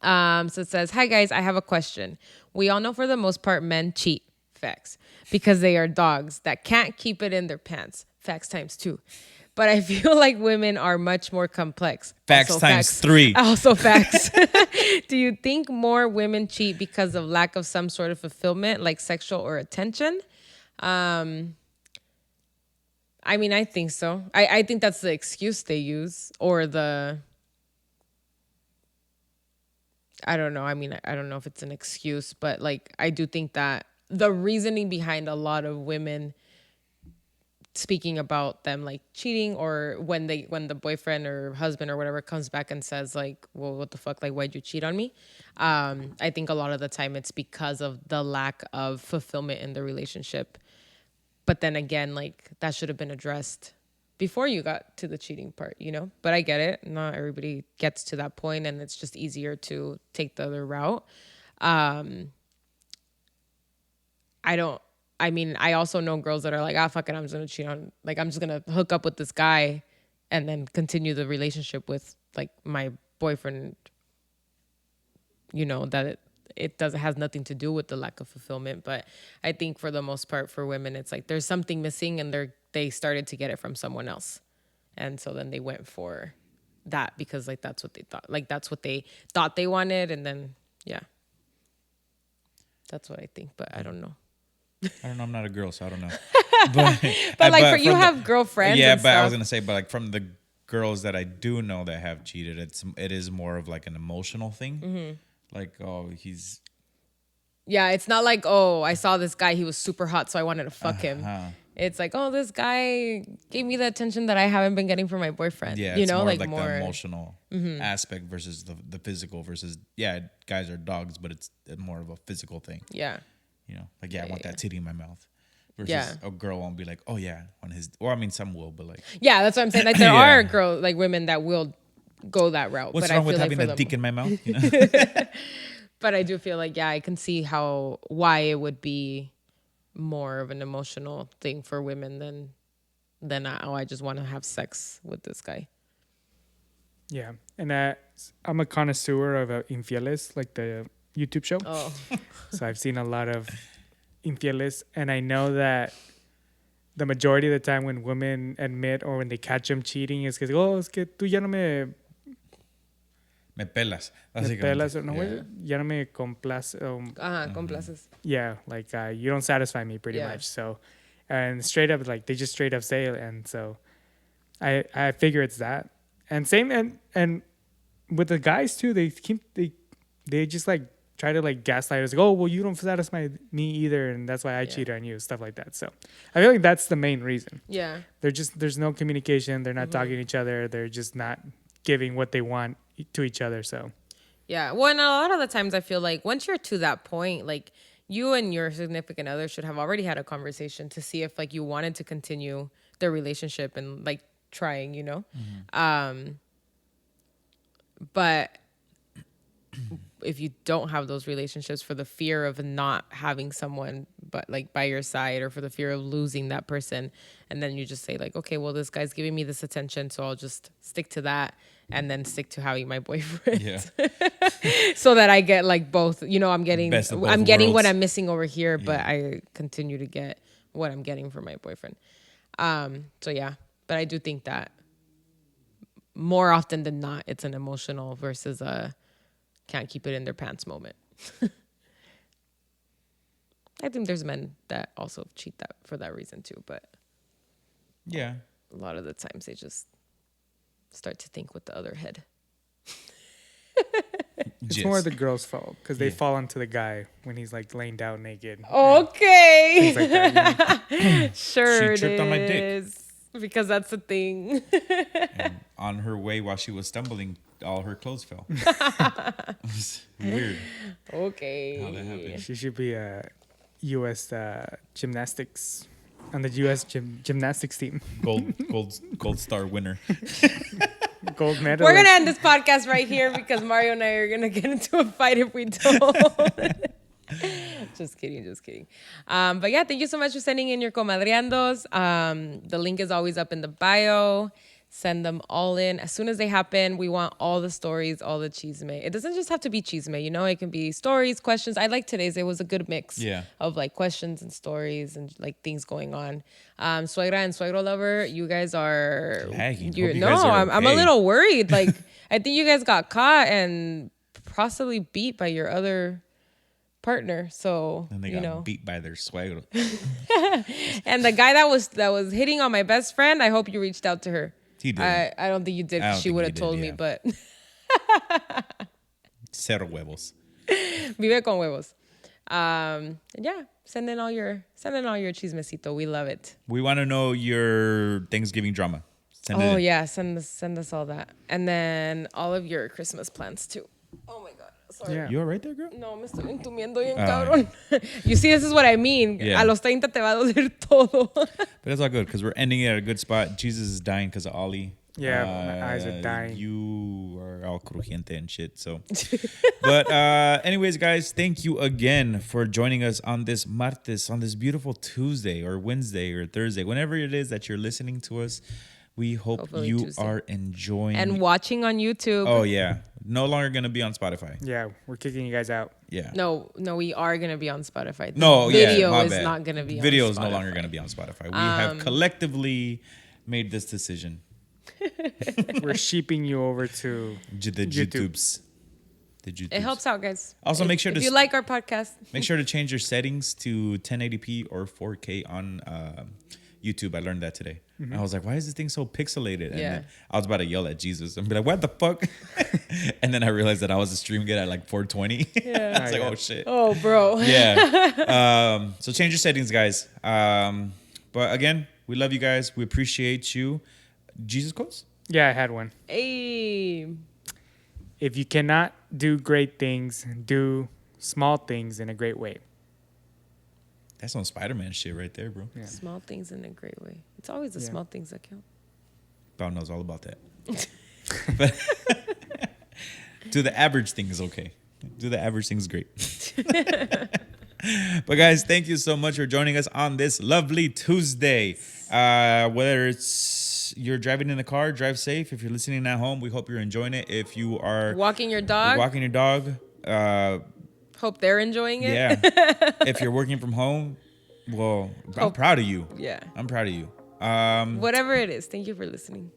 So it says, hi guys, I have a question. We all know for the most part men cheat. Facts. Because they are dogs that can't keep it in their pants. Facts times 2. But I feel like women are much more complex. Facts Also times 3. Also facts. Do you think more women cheat because of lack of some sort of fulfillment, like sexual or attention? I mean, I think so. I think that's the excuse they use or the... I don't know. I mean, I don't know if it's an excuse, but like, I do think that the reasoning behind a lot of women speaking about them like cheating or when the boyfriend or husband or whatever comes back and says like, well, what the fuck? Like, why'd you cheat on me? I think a lot of the time it's because of the lack of fulfillment in the relationship. But then again, like that should have been addressed before you got to the cheating part, you know? But I get it. Not everybody gets to that point, and it's just easier to take the other route. I also know girls that are like, fuck it, I'm just gonna cheat on, like, I'm just gonna hook up with this guy and then continue the relationship with, like, my boyfriend, you know, that it has nothing to do with the lack of fulfillment. But I think for the most part, for women, it's like there's something missing, and they started to get it from someone else. And so then they went for that because, like, that's what they thought. Like, that's what they thought they wanted. And then, yeah. That's what I think. But I don't know. I don't know. I'm not a girl, so I don't know. But like, for you have girlfriends. Yeah, and but stuff. I was gonna say, but like from the girls that I do know that have cheated, it is more of like an emotional thing. Mm-hmm. Like, oh, he's. Yeah, it's not like, oh, I saw this guy, he was super hot, so I wanted to fuck him. It's like, oh, this guy gave me the attention that I haven't been getting from my boyfriend. Yeah, you know, more like the more emotional aspect versus the physical versus guys are dogs, but it's more of a physical thing. Yeah. You know, like I want that titty in my mouth. Versus a girl won't be like, oh yeah, on his. Or I mean, some will, but like. Yeah, that's what I'm saying. Like there are girls, like women that will go that route. What's but wrong I with feel having like a dick in my mouth? You know? But I do feel like, I can see why it would be more of an emotional thing for women than I just want to have sex with this guy. Yeah, and I'm a connoisseur of Infieles, like the YouTube show. Oh, so I've seen a lot of Infieles, and I know that the majority of the time when women admit or when they catch them cheating is because, es que tú ya no me pelas. Me pelas, no, ya no me complace. complaces. Yeah, like you don't satisfy me pretty much. So, and straight up, like they just straight up say it, and so I figure it's that. And same and with the guys too, they just like try to like gaslight us, like, oh well, you don't satisfy me either, and that's why I cheated on you, stuff like that. So I feel like that's the main reason. Yeah, there's no communication. They're not talking to each other. They're just not giving what they want to each other. So yeah. Well, and a lot of the times I feel like once you're to that point, like you and your significant other should have already had a conversation to see if like you wanted to continue their relationship and like trying, you know. But if you don't have those relationships for the fear of not having someone but like by your side, or for the fear of losing that person, and then you just say like, okay, well, this guy's giving me this attention, so I'll just stick to that and then stick to having my boyfriend. So that I get like both, you know, I'm getting what I'm missing over here, but I continue to get what I'm getting from my boyfriend. So yeah, but I do think that more often than not, it's an emotional versus a can't keep it in their pants moment. I think there's men that also cheat that for that reason too, but a lot of the times they just start to think with the other head. It's more the girl's fault because they fall onto the guy when he's like laying down naked. Okay. Like that, you know? Sure, she tripped on my dick because that's the thing. And on her way, while she was stumbling, all her clothes fell. It was weird. Okay. How that happened. She should be a U.S. Gymnastics on the U.S. gymnastics team. Gold star winner. Gold medal. We're gonna end this podcast right here because Mario and I are gonna get into a fight if we don't. Just kidding. But yeah, thank you so much for sending in your comadreandos. The link is always up in the bio. Send them all in. As soon as they happen, we want all the stories, all the chisme. It doesn't just have to be chisme, you know? It can be stories, questions. I like today's. It was a good mix of like questions and stories and like things going on. Suegra and Suegro Lover, you guys are... I'm a little worried. Like, I think you guys got caught and possibly beat by your other partner. So, and they got beat by their suegro. And the guy that was hitting on my best friend, I hope you reached out to her. He did. I don't think you did because she would have told me, but... Cero huevos. Vive con huevos. Yeah, send in all your chismecito. We love it. We want to know your Thanksgiving drama. Send us all that. And then all of your Christmas plans too. Oh my God. Sorry. Yeah. You all right there, girl? No, me estoy entumiendo bien, Ah, cabrón. You see, this is what I mean. Yeah. A los 30 te va a doler todo. But it's all good because we're ending it at a good spot. Jesus is dying because of Ollie. Yeah, my eyes are dying. You are all crujiente and shit. So, but anyways, guys, thank you again for joining us on this martes, on this beautiful Tuesday or Wednesday or Thursday, whenever it is that you're listening to us. We hope Hopefully you Tuesday. are enjoying And watching on YouTube. Oh yeah, no longer gonna be on Spotify. Yeah, we're kicking you guys out. Yeah. No, we are going to be on Spotify. The No, video my is bad. not going to be Video on is Spotify. no longer going to be on Spotify. We have collectively made this decision. We're sheeping you over to The YouTube. YouTubes. The YouTubes. It helps out, guys. Also, make sure if to you like our podcast. make sure to change your settings to 1080p or 4K on YouTube. I learned that today. I was like, why is this thing so pixelated? And Yeah. then I was about to yell at Jesus and be like, what the fuck? And then I realized that I was streaming it at like 420. Yeah. It's like, yeah. oh shit. Oh, bro. Yeah. So change your settings, guys. But again, we love you guys. We appreciate you. Jesus quotes? Yeah, I had one. Hey. If you cannot do great things, do small things in a great way. That's some Spider-Man shit right there, bro. Yeah. Small things in a great way. It's always the Yeah. small things that count. Bow knows all about that. But do the average thing is okay. Do the average thing is great. But guys, thank you so much for joining us on this lovely Tuesday. Whether it's you're driving in the car, drive safe. If you're listening at home, we hope you're enjoying it. If you are Walking your dog. walking your dog, Hope they're enjoying it. yeah. If you're working from home, well, I'm Hope- proud of you. Yeah. I'm proud of you. Whatever it is. Thank you for listening.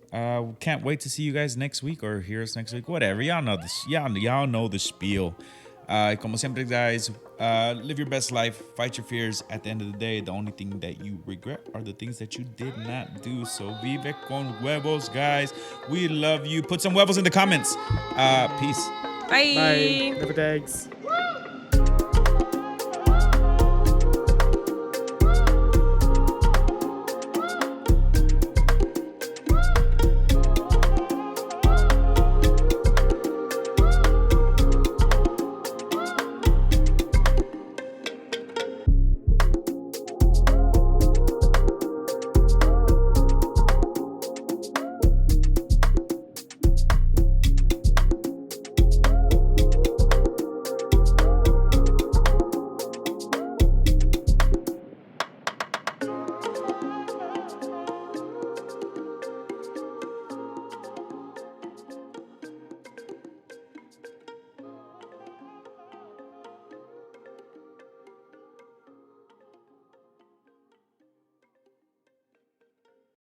Can't wait to see you guys next week or hear us next week. Whatever. Y'all know this. Y'all know the spiel. Como siempre, guys, live your best life. Fight your fears. At the end of the day, the only thing that you regret are the things that you did not do. So vive con huevos, guys. We love you. Put some huevos in the comments. Peace. Bye. Bye. Never eggs.